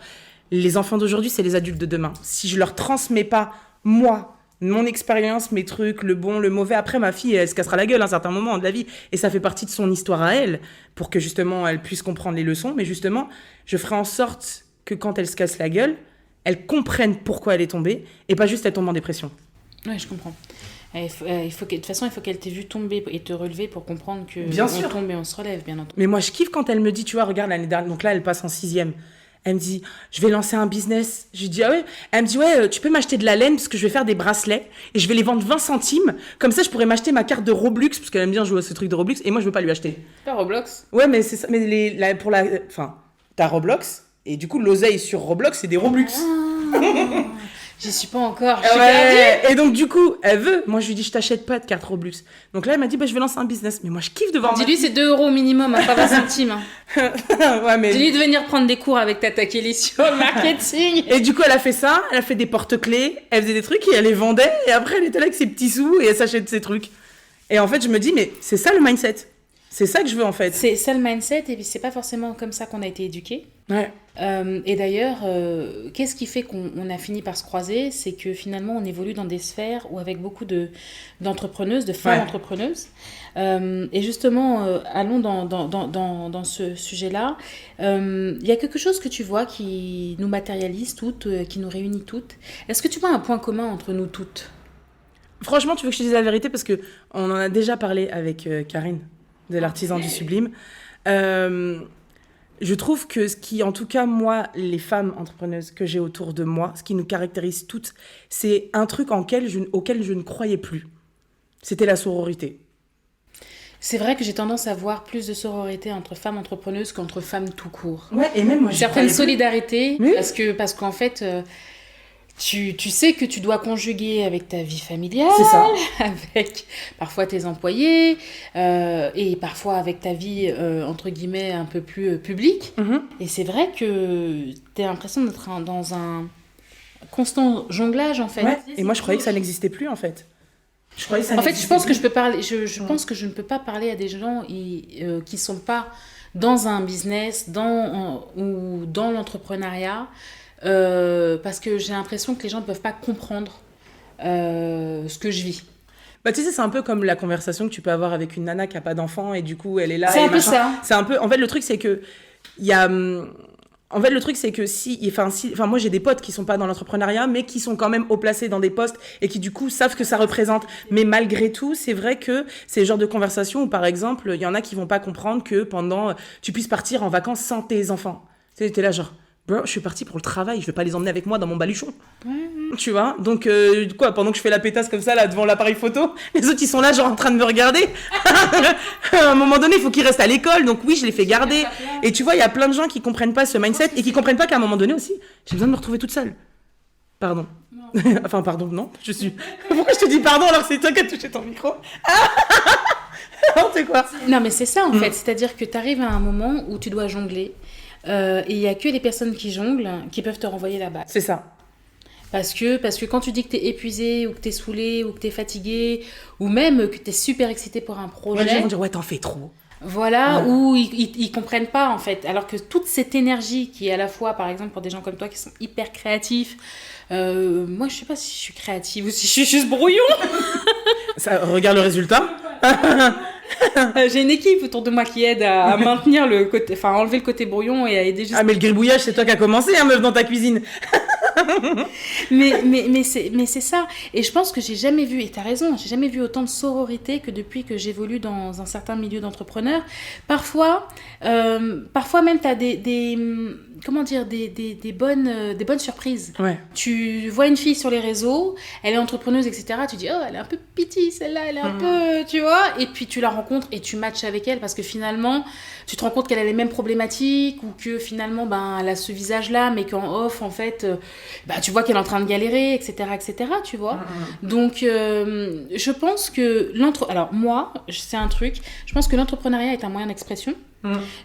les enfants d'aujourd'hui, c'est les adultes de demain. Si je leur transmets pas, moi... mon expérience, mes trucs, le bon, le mauvais. Après, ma fille, elle se cassera la gueule à un certain moment de la vie. Et ça fait partie de son histoire à elle, pour que justement, elle puisse comprendre les leçons. Mais justement, je ferai en sorte que quand elle se casse la gueule, elle comprenne pourquoi elle est tombée, et pas juste elle tombe en dépression. Ouais, je comprends. De toute façon, il faut qu'elle t'ait vu tomber et te relever pour comprendre que bien sûr. On tombe et on se relève, bien entendu. Mais moi, je kiffe quand elle me dit, tu vois, regarde, l'année dernière, donc là, elle passe en 6e. Elle me dit, je vais lancer un business. Je lui dis, ah ouais? Elle me dit, ouais, tu peux m'acheter de la laine parce que je vais faire des bracelets et je vais les vendre 20 centimes. Comme ça, je pourrais m'acheter ma carte de Roblox parce qu'elle aime bien jouer à ce truc de Roblox et moi, je veux pas lui acheter. Pas Roblox? Ouais, mais c'est ça. Mais t'as Roblox et du coup, l'oseille sur Roblox, c'est des Roblox. J'y suis pas encore, je suis perdue. Ouais. Et donc, du coup, elle veut. Moi, je lui dis, je t'achète pas de carte Roblox. Donc là, elle m'a dit, bah, je vais lancer un business. Mais moi, je kiffe de voir. Dis-lui, c'est 2 € minimum, hein, pas 20 centimes. Hein. Ouais, mais... Dis-lui de venir prendre des cours avec Tata Kelly sur le marketing. Et du coup, elle a fait ça. Elle a fait des porte-clés. Elle faisait des trucs et elle les vendait. Et après, elle était là avec ses petits sous et elle s'achète ses trucs. Et en fait, je me dis, mais c'est ça le mindset. C'est ça que je veux, en fait. C'est ça le mindset, et puis c'est pas forcément comme ça qu'on a été éduqués. Ouais. Et d'ailleurs, qu'est-ce qui fait qu'on a fini par se croiser? C'est que finalement, on évolue dans des sphères où avec beaucoup d'entrepreneuses, de femmes entrepreneuses. Et justement, allons dans ce sujet-là. Il y a quelque chose que tu vois qui nous matérialise toutes, qui nous réunit toutes. Est-ce que tu vois un point commun entre nous toutes? Franchement, tu veux que je te dise la vérité parce que on en a déjà parlé avec Karine de l'artisan du sublime. Je trouve que ce qui, en tout cas, moi, les femmes entrepreneuses que j'ai autour de moi, ce qui nous caractérise toutes, c'est un truc auquel je ne croyais plus. C'était la sororité. C'est vrai que j'ai tendance à voir plus de sororité entre femmes entrepreneuses qu'entre femmes tout court. Ouais, et même moi, certaine solidarité, oui. parce qu'en fait, tu sais que tu dois conjuguer avec ta vie familiale, c'est ça. Avec parfois tes employés, et parfois avec ta vie, entre guillemets, un peu plus publique. Mm-hmm. Et c'est vrai que tu as l'impression d'être dans un constant jonglage, en fait. Ouais. Et moi, je croyais que ça n'existait plus, en fait. Je croyais que ça en fait, je pense plus. que je peux parler. Je pense que je ne peux pas parler à des gens qui sont pas dans un business, ou dans l'entrepreneuriat, parce que j'ai l'impression que les gens ne peuvent pas comprendre ce que je vis. Bah, tu sais, c'est un peu comme la conversation que tu peux avoir avec une nana qui a pas d'enfant et du coup, elle est là. C'est et un peu machin. ça. C'est un peu. En fait, le truc, c'est que il y a. En fait, le truc, c'est que moi, j'ai des potes qui sont pas dans l'entrepreneuriat, mais qui sont quand même haut placés dans des postes et qui, du coup, savent que ça représente. Mais malgré tout, c'est vrai que c'est le genre de conversation où, par exemple, il y en a qui vont pas comprendre que tu puisses partir en vacances sans tes enfants. Tu sais, t'es là, genre, bro, je suis partie pour le travail, je vais pas les emmener avec moi dans mon baluchon. Tu vois, donc pendant que je fais la pétasse comme ça là devant l'appareil photo, les autres ils sont là genre en train de me regarder. À un moment donné il faut qu'ils restent à l'école, donc oui je les fais garder. Et tu vois il y a plein de gens qui comprennent pas ce mindset et qui comprennent pas qu'à un moment donné aussi j'ai besoin de me retrouver toute seule. Pardon. Enfin pardon non, je suis. Pourquoi je te dis pardon alors que c'est toi qui as touché ton micro? Non c'est quoi? Non mais c'est ça en fait, c'est-à-dire que tu arrives à un moment où tu dois jongler, et il y a que les personnes qui jonglent qui peuvent te renvoyer la balle. C'est ça. Parce que quand tu dis que t'es épuisé, ou que t'es saoulé, ou que t'es fatigué, ou même que t'es super excité pour un projet... Ouais, les gens vont dire, ouais, t'en fais trop. Voilà, ou ils comprennent pas, en fait. Alors que toute cette énergie qui est à la fois, par exemple, pour des gens comme toi qui sont hyper créatifs... moi, je sais pas si je suis créative ou si je suis juste brouillon. Ça, regarde le résultat. J'ai une équipe autour de moi qui aide à maintenir le côté... Enfin, enlever le côté brouillon et à aider juste... Ah, mais le gribouillage, c'est toi qui as commencé, hein, meuf, dans ta cuisine. mais c'est ça. Et je pense que j'ai jamais vu, et t'as raison, j'ai jamais vu autant de sororité que depuis que j'évolue dans un certain milieu d'entrepreneurs. Parfois même t'as des bonnes surprises. Ouais. Tu vois une fille sur les réseaux, elle est entrepreneuse, etc. Tu dis, oh, elle est un peu piti, celle-là, elle est un peu, tu vois. Et puis tu la rencontres et tu matches avec elle parce que finalement, tu te rends compte qu'elle a les mêmes problématiques ou que finalement, elle a ce visage-là, mais qu'en off, en fait, tu vois qu'elle est en train de galérer, etc., tu vois. Donc, je pense que alors moi, c'est un truc, je pense que l'entrepreneuriat est un moyen d'expression.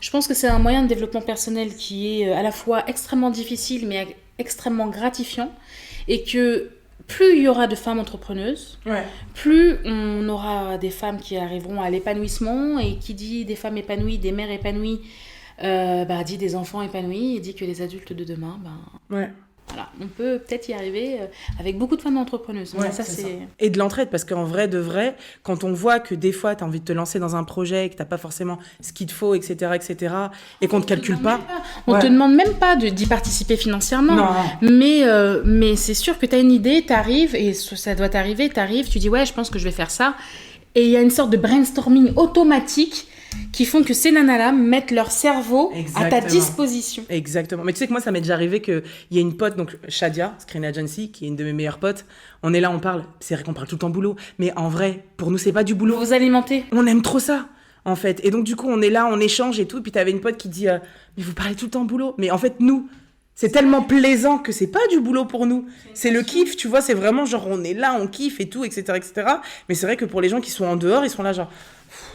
Je pense que c'est un moyen de développement personnel qui est à la fois extrêmement difficile, mais extrêmement gratifiant. Et que plus il y aura de femmes entrepreneuses, plus on aura des femmes qui arriveront à l'épanouissement. Et qui dit des femmes épanouies, des mères épanouies, dit des enfants épanouis, et dit que les adultes de demain, voilà, on peut peut-être y arriver avec beaucoup de femmes entrepreneuses. Ouais, ça. Et de l'entraide, parce qu'en vrai, de vrai, quand on voit que des fois, tu as envie de te lancer dans un projet, que tu n'as pas forcément ce qu'il te faut, etc., et qu'on ne te calcule pas... On ne te demande même pas d'y participer financièrement. Non. Mais c'est sûr que tu as une idée, tu arrives, et ça doit t'arriver, tu arrives, tu dis « ouais, je pense que je vais faire ça ». Et il y a une sorte de brainstorming automatique qui font que ces nanas-là mettent leur cerveau à ta disposition. Exactement. Mais tu sais que moi, ça m'est déjà arrivé qu'il y a une pote, donc Shadia, Screen Agency, qui est une de mes meilleures potes. On est là, on parle. C'est vrai qu'on parle tout le temps boulot. Mais en vrai, pour nous, c'est pas du boulot. Vous alimentez. On aime trop ça, en fait. Et donc, du coup, on est là, on échange et tout. Et puis, t'avais une pote qui dit mais vous parlez tout le temps boulot. Mais en fait, nous, C'est tellement plaisant que c'est pas du boulot pour nous. C'est le kiff, tu vois, c'est vraiment genre on est là, on kiffe et tout, etc., etc. Mais c'est vrai que pour les gens qui sont en dehors, ils sont là genre,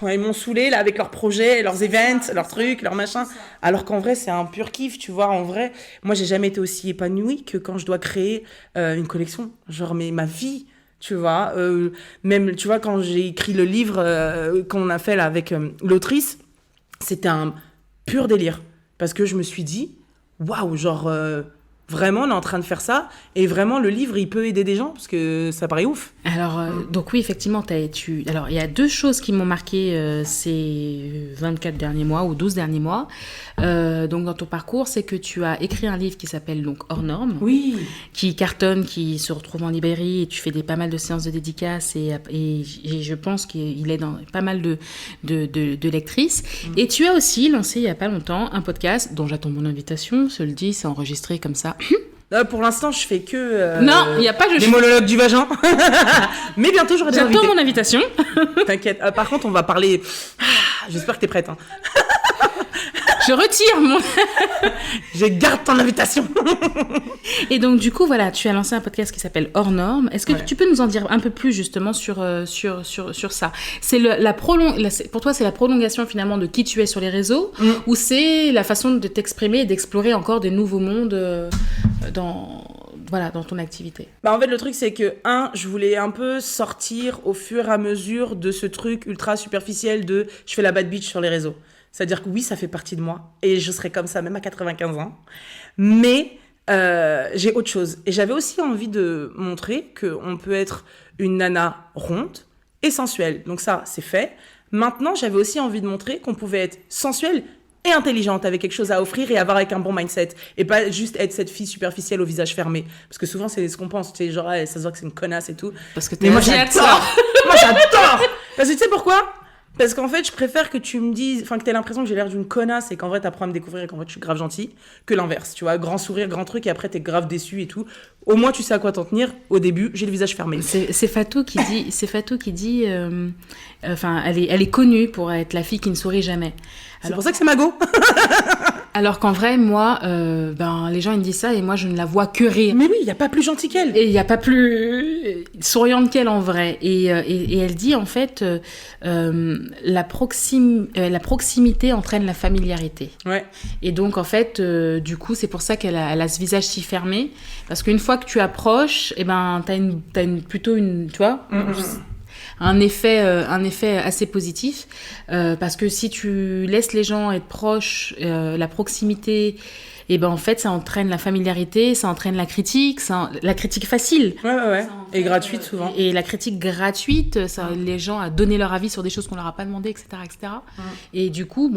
ils m'ont saoulé là avec leurs projets, leurs events, leurs trucs, leurs machins. Alors qu'en vrai, c'est un pur kiff, tu vois. En vrai, moi, j'ai jamais été aussi épanouie que quand je dois créer une collection. Genre, mais ma vie, tu vois. Même, tu vois, quand j'ai écrit le livre qu'on a fait là avec l'autrice, c'était un pur délire. Parce que je me suis dit, waouh, genre, vraiment, on est en train de faire ça. Et vraiment, le livre, il peut aider des gens parce que ça paraît ouf. Alors, donc oui, effectivement, alors, il y a 2 choses qui m'ont marqué ces 24 derniers mois ou 12 derniers mois. Donc, dans ton parcours, c'est que tu as écrit un livre qui s'appelle donc Hors Normes, Oui. qui cartonne, qui se retrouve en librairie, et tu fais pas mal de séances de dédicaces, et je pense qu'il est dans pas mal de lectrices. Et tu as aussi lancé, il n'y a pas longtemps, un podcast dont j'attends mon invitation, je le dis, c'est enregistré comme ça. Pour l'instant, je fais que Non, il n'y a pas... des monologues du vagin. Mais bientôt, j'aurai des invités. J'attends mon invitation. T'inquiète. Par contre, on va parler... J'espère que t'es prête. Hein. Je retire mon... Je garde ton invitation. Et donc, du coup, voilà, tu as lancé un podcast qui s'appelle Hors Normes. Est-ce que tu peux nous en dire un peu plus, justement, sur ça? C'est pour toi, c'est la prolongation, finalement, de qui tu es sur les réseaux, ou c'est la façon de t'exprimer et d'explorer encore des nouveaux mondes dans ton activité? En fait, le truc, c'est que, je voulais un peu sortir au fur et à mesure de ce truc ultra superficiel de « je fais la bad bitch sur les réseaux ». C'est-à-dire que oui, ça fait partie de moi, et je serai comme ça même à 95 ans. Mais j'ai autre chose. Et j'avais aussi envie de montrer qu'on peut être une nana ronde et sensuelle. Donc ça, c'est fait. Maintenant, j'avais aussi envie de montrer qu'on pouvait être sensuelle et intelligente, avec quelque chose à offrir et avoir avec un bon mindset. Et pas juste être cette fille superficielle au visage fermé. Parce que souvent, c'est ce qu'on pense. Tu sais, genre, ça se voit que c'est une connasse et tout. Parce que mais moi, j'adore. Moi, j'adore. Parce que tu sais pourquoi ? Parce qu'en fait, je préfère que tu me dises, enfin, que t'aies l'impression que j'ai l'air d'une connasse et qu'en vrai, t'apprends à me découvrir et qu'en vrai, je suis grave gentille, que l'inverse. Tu vois, grand sourire, grand truc, et après, t'es grave déçu et tout. Au moins, tu sais à quoi t'en tenir. Au début, j'ai le visage fermé. C'est Fatou qui dit, enfin, elle est connue pour être la fille qui ne sourit jamais. C'est pour ça que c'est Mago. Alors qu'en vrai, moi, les gens ils me disent ça et moi je ne la vois que rire. Mais oui, il n'y a pas plus gentil qu'elle. Et il n'y a pas plus souriante qu'elle en vrai. Et elle dit en fait, la proximité entraîne la familiarité. Ouais. Et donc en fait, du coup, c'est pour ça qu'elle a ce visage si fermé. Parce qu'une fois que tu approches, t'as plutôt une, tu vois, un effet assez positif, parce que si tu laisses les gens être proches, la proximité, et en fait ça entraîne la familiarité, ça entraîne la critique facile. Ouais. Et gratuite souvent. Et la critique gratuite, ça les gens à donner leur avis sur des choses qu'on leur a pas demandé, etc. Et du coup,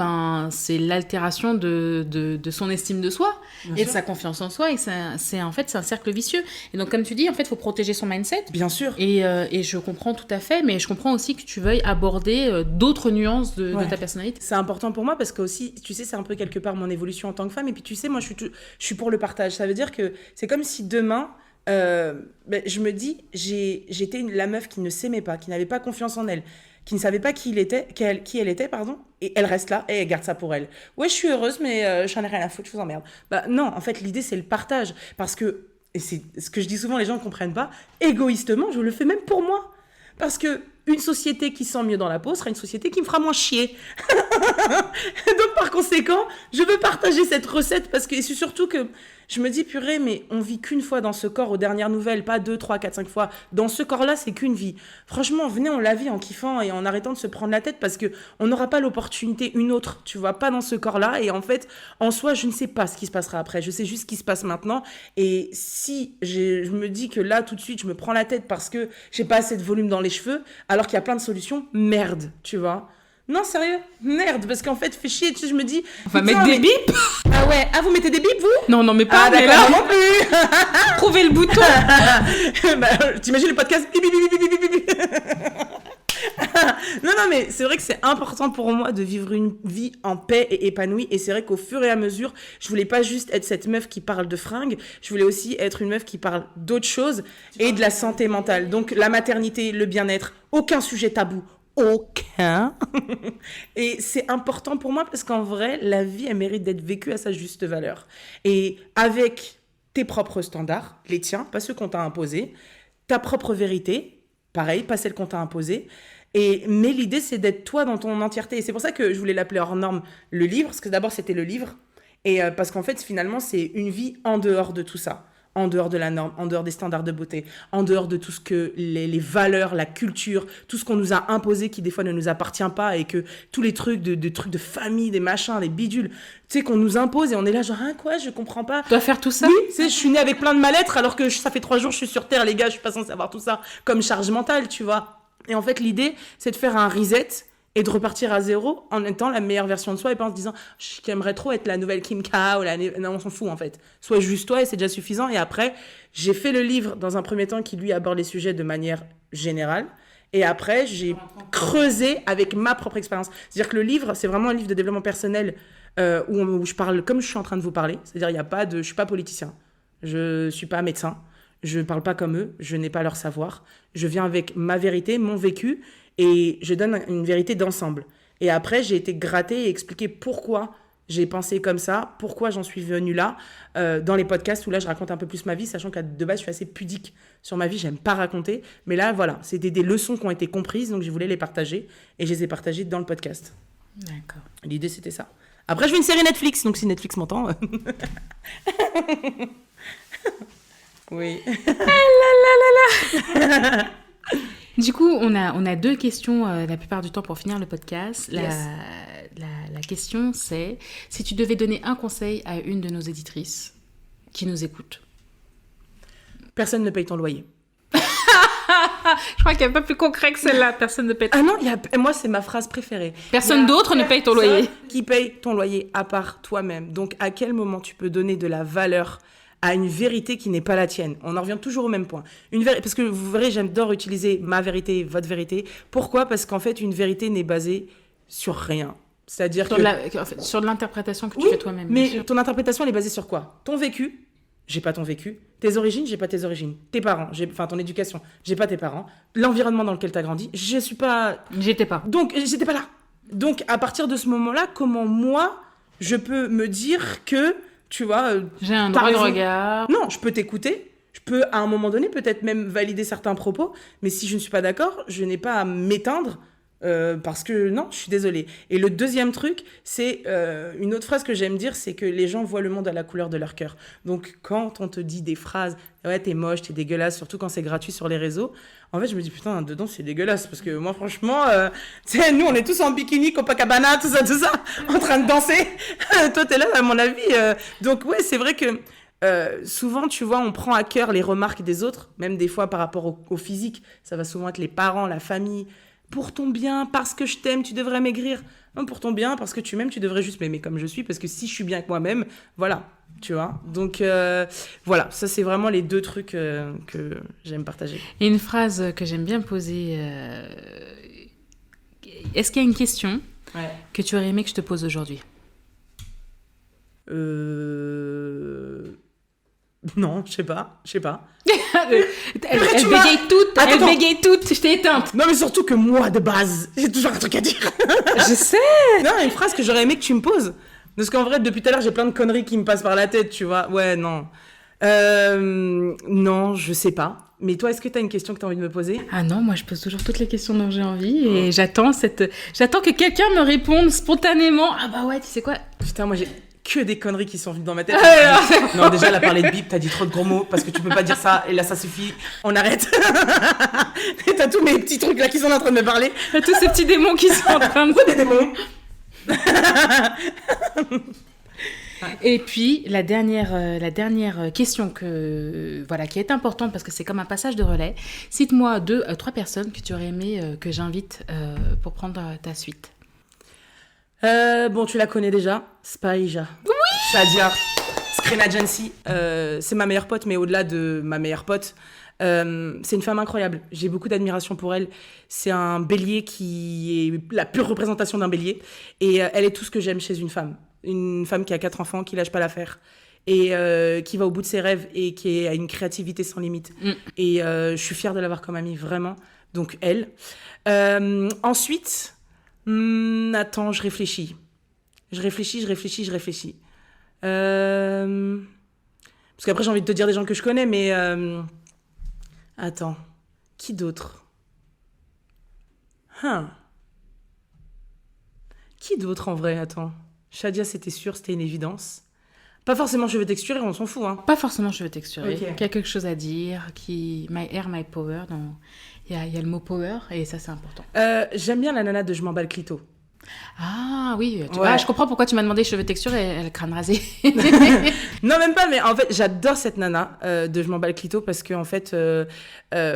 c'est l'altération de son estime de soi. Bien et sûr. De sa confiance en soi, et c'est un cercle vicieux. Et donc comme tu dis, en fait, il faut protéger son mindset. Bien sûr. Et je comprends tout à fait, mais je comprends aussi que tu veuilles aborder d'autres nuances de ta personnalité. C'est important pour moi parce que aussi, tu sais, c'est un peu quelque part mon évolution en tant que femme. Et puis tu sais, moi, je suis pour le partage. Ça veut dire que c'est comme si demain, je me dis, j'étais la meuf qui ne s'aimait pas, qui n'avait pas confiance en elle, qui ne savait pas qui elle était, et elle reste là, et elle garde ça pour elle. Ouais, je suis heureuse, mais j'en ai rien à foutre, je vous emmerde. Non, en fait, l'idée, c'est le partage. Parce que, et c'est ce que je dis souvent, les gens ne comprennent pas, égoïstement, je le fais même pour moi. Parce que une société qui sent mieux dans la peau sera une société qui me fera moins chier. Donc, par conséquent, je veux partager cette recette parce que, et c'est surtout que je me dis, purée, mais on vit qu'une fois dans ce corps aux dernières nouvelles, pas 2, 3, 4, 5 fois. Dans ce corps-là, c'est qu'une vie. Franchement, venez, on la vit en kiffant et en arrêtant de se prendre la tête parce qu'on n'aura pas l'opportunité une autre, tu vois, pas dans ce corps-là. Et en fait, en soi, je ne sais pas ce qui se passera après. Je sais juste ce qui se passe maintenant. Et si je me dis que là, tout de suite, je me prends la tête parce que j'ai pas assez de volume dans les cheveux, alors qu'il y a plein de solutions, merde, tu vois. Non, sérieux, merde, parce qu'en fait, fait chier, tu sais, je me dis... On va mettre des bips. Ah ouais, vous mettez des bips, vous? Non, mais pas, mais là... non plus. Trouvez le bouton. T'imagines le podcast? Non, mais c'est vrai que c'est important pour moi de vivre une vie en paix et épanouie. Et c'est vrai qu'au fur et à mesure, je voulais pas juste être cette meuf qui parle de fringues, je voulais aussi être une meuf qui parle d'autres choses et de la santé mentale. Donc la maternité, le bien-être, aucun sujet tabou. aucun. Et c'est important pour moi parce qu'en vrai, la vie, elle mérite d'être vécue à sa juste valeur. Et avec tes propres standards, les tiens, pas ceux qu'on t'a imposés, ta propre vérité, pareil, pas celle qu'on t'a imposée. Mais l'idée, c'est d'être toi dans ton entièreté. Et c'est pour ça que je voulais l'appeler hors norme le livre, parce que d'abord, c'était le livre. Et parce qu'en fait, finalement, c'est une vie en dehors de tout ça. En dehors de la norme, en dehors des standards de beauté, en dehors de tout ce que les valeurs, la culture, tout ce qu'on nous a imposé qui des fois ne nous appartient pas et que tous les trucs de famille, des machins, des bidules, tu sais, qu'on nous impose et on est là genre, quoi, je comprends pas. Tu dois faire tout ça? Oui, tu sais, je suis née avec plein de mal-être alors que ça fait 3 jours que je suis sur Terre, les gars, je suis pas censée avoir tout ça comme charge mentale, tu vois. Et en fait, l'idée, c'est de faire un reset et de repartir à zéro en étant la meilleure version de soi et pas en se disant j'aimerais trop être la nouvelle Kim K ou non, on s'en fout en fait. Sois juste toi et c'est déjà suffisant. Et après, j'ai fait le livre dans un premier temps qui lui aborde les sujets de manière générale. Et après, j'ai creusé avec ma propre expérience. C'est-à-dire que le livre, c'est vraiment un livre de développement personnel où je parle comme je suis en train de vous parler. C'est-à-dire, je suis pas politicien, je suis pas médecin, je parle pas comme eux, je n'ai pas leur savoir. Je viens avec ma vérité, mon vécu. Et je donne une vérité d'ensemble. Et après, j'ai été gratter et expliquer pourquoi j'ai pensé comme ça, pourquoi j'en suis venue là, dans les podcasts où là, je raconte un peu plus ma vie, sachant que de base, je suis assez pudique sur ma vie, j'aime pas raconter. Mais là, voilà, c'était des leçons qui ont été comprises, donc je voulais les partager. Et je les ai partagées dans le podcast. D'accord. L'idée, c'était ça. Après, je fais une série Netflix, donc si Netflix m'entend... Oui. Du coup, on a 2 questions la plupart du temps pour finir le podcast. Yes. La question, c'est si tu devais donner un conseil à une de nos éditrices qui nous écoute. Personne ne paye ton loyer. Je crois qu'il n'y a pas plus concret que celle-là. Personne ne paye. Ah non, moi, c'est ma phrase préférée. Personne d'autre ne paye ton loyer. Qui paye ton loyer à part toi-même. Donc, à quel moment tu peux donner de la valeur à une vérité qui n'est pas la tienne? On en revient toujours au même point. Parce que vous verrez, j'adore utiliser ma vérité, votre vérité. Pourquoi? Parce qu'en fait, une vérité n'est basée sur rien. C'est-à-dire sur l'interprétation que tu fais toi-même. Mais ton interprétation, elle est basée sur quoi? Ton vécu, j'ai pas ton vécu. Tes origines, j'ai pas tes origines. Tes parents, ton éducation, j'ai pas tes parents. L'environnement dans lequel t'as grandi, je suis pas... J'étais pas. Donc, j'étais pas là. Donc, à partir de ce moment-là, comment moi, je peux me dire que, tu vois... j'ai un droit de regard. Non, je peux t'écouter. Je peux, à un moment donné, peut-être même valider certains propos. Mais si je ne suis pas d'accord, je n'ai pas à m'éteindre. Parce que non, je suis désolée. Et le deuxième truc, c'est une autre phrase que j'aime dire, c'est que les gens voient le monde à la couleur de leur cœur. Donc quand on te dit des phrases, ouais t'es moche, t'es dégueulasse, surtout quand c'est gratuit sur les réseaux, en fait je me dis putain dedans c'est dégueulasse parce que moi franchement, tu sais nous on est tous en bikini, Copacabana, tout ça, en train de danser. Toi t'es là à mon avis. Donc ouais c'est vrai que souvent, tu vois, on prend à cœur les remarques des autres, même des fois par rapport au physique. Ça va souvent être les parents, la famille. Pour ton bien, parce que je t'aime, tu devrais maigrir. Non, pour ton bien, parce que tu m'aimes, tu devrais juste m'aimer comme je suis, parce que si je suis bien avec moi-même, voilà, tu vois. Donc, voilà, ça, c'est vraiment les 2 trucs que j'aime partager. Et une phrase que j'aime bien poser, est-ce qu'il y a une question que tu aurais aimé que je te pose aujourd'hui? Non, je sais pas. Elle bégaye toute, je t'ai éteinte. Non, mais surtout que moi, de base, j'ai toujours un truc à dire. Je sais. Non, une phrase que j'aurais aimé que tu me poses. Parce qu'en vrai, depuis tout à l'heure, j'ai plein de conneries qui me passent par la tête, tu vois. Ouais, non. Non, je sais pas. Mais toi, est-ce que t'as une question que t'as envie de me poser? Ah non, moi je pose toujours toutes les questions dont j'ai envie et j'attends que quelqu'un me réponde spontanément. Ah bah ouais, tu sais quoi? Putain, moi j'ai que des conneries qui sont venues dans ma tête. Non, déjà, elle a parlé de bip, t'as dit trop de gros mots parce que tu peux pas dire ça et là ça suffit, on arrête. Et t'as tous mes petits trucs là qui sont en train de me parler. T'as tous ces petits démons qui sont en train de... Pourquoi des démons? Et puis la dernière question qui est importante parce que c'est comme un passage de relais. Cite-moi 2 à 3 personnes que tu aurais aimé que j'invite pour prendre ta suite. Bon, tu la connais déjà, Spaïja. Oui. Shadia, Screen Agency. C'est ma meilleure pote, mais au-delà de ma meilleure pote, c'est une femme incroyable. J'ai beaucoup d'admiration pour elle. C'est un bélier qui est la pure représentation d'un bélier. Et elle est tout ce que j'aime chez une femme. Une femme qui a 4 enfants, qui lâche pas l'affaire. Et qui va au bout de ses rêves et qui a une créativité sans limite. Et je suis fière de l'avoir comme amie, vraiment. Donc, elle. Ensuite, attends, je réfléchis. Parce qu'après, j'ai envie de te dire des gens que je connais, mais... Attends, qui d'autre? Qui d'autre en vrai? Attends. Shadia, c'était sûr, c'était une évidence. Pas forcément cheveux texturés, on s'en fout. Hein. Pas forcément cheveux texturés. Ok. Qui a quelque chose à dire, My Hair, My Power. Il y a le mot power et ça, c'est important. J'aime bien la nana de Je m'en bats le clito. Ah oui, tu Ouais. vois, je comprends pourquoi tu m'as demandé cheveux texturés et le crâne rasé. Non, même pas, mais en fait, j'adore cette nana de Je m'en bats le clito parce que, en fait,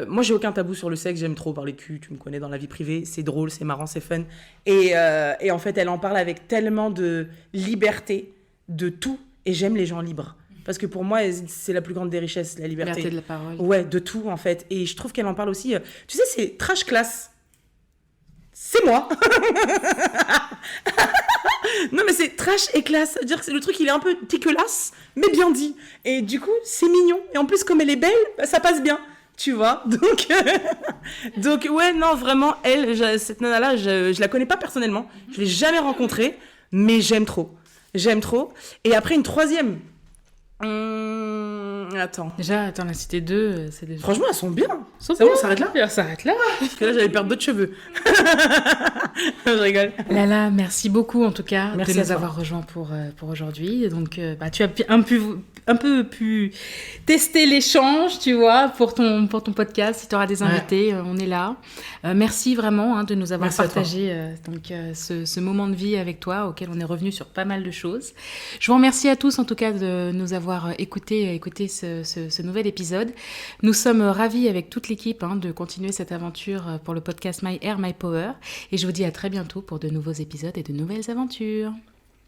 moi, j'ai aucun tabou sur le sexe, j'aime trop parler cul, tu me connais dans la vie privée, c'est drôle, c'est marrant, c'est fun. Et en fait, elle en parle avec tellement de liberté, de tout, et j'aime les gens libres. Parce que pour moi, c'est la plus grande des richesses, la liberté. Liberté de la parole. Ouais, de tout, en fait. Et je trouve qu'elle en parle aussi. Tu sais, c'est trash class. C'est moi. Non, mais c'est trash et classe. C'est-à-dire que le truc, il est un peu dégueulasse, mais bien dit. Et du coup, c'est mignon. Et en plus, comme elle est belle, ça passe bien. Tu vois. Donc ouais, non, vraiment, cette nana-là, je la connais pas personnellement. Je l'ai jamais rencontrée, mais j'aime trop. Et après, une troisième. Attends. Déjà, attends, la cité 2, c'est déjà... Franchement, elles sont bien. C'est bon, on s'arrête là. On s'arrête là. Parce que là, j'allais perdre d'autres cheveux. Je rigole. Lala, merci beaucoup en tout cas Merci de à nous toi. avoir rejoints pour aujourd'hui. Donc, tu as un peu pu tester l'échange, tu vois, pour ton podcast. Si tu auras des invités, on est là. Merci vraiment de nous avoir Merci à toi. partagé ce moment de vie avec toi, auquel on est revenu sur pas mal de choses. Je vous remercie à tous en tout cas de nous avoir écouté ce nouvel épisode. Nous sommes ravis avec toute l'équipe de continuer cette aventure pour le podcast My Hair, My Power. Et je vous dis à très bientôt pour de nouveaux épisodes et de nouvelles aventures.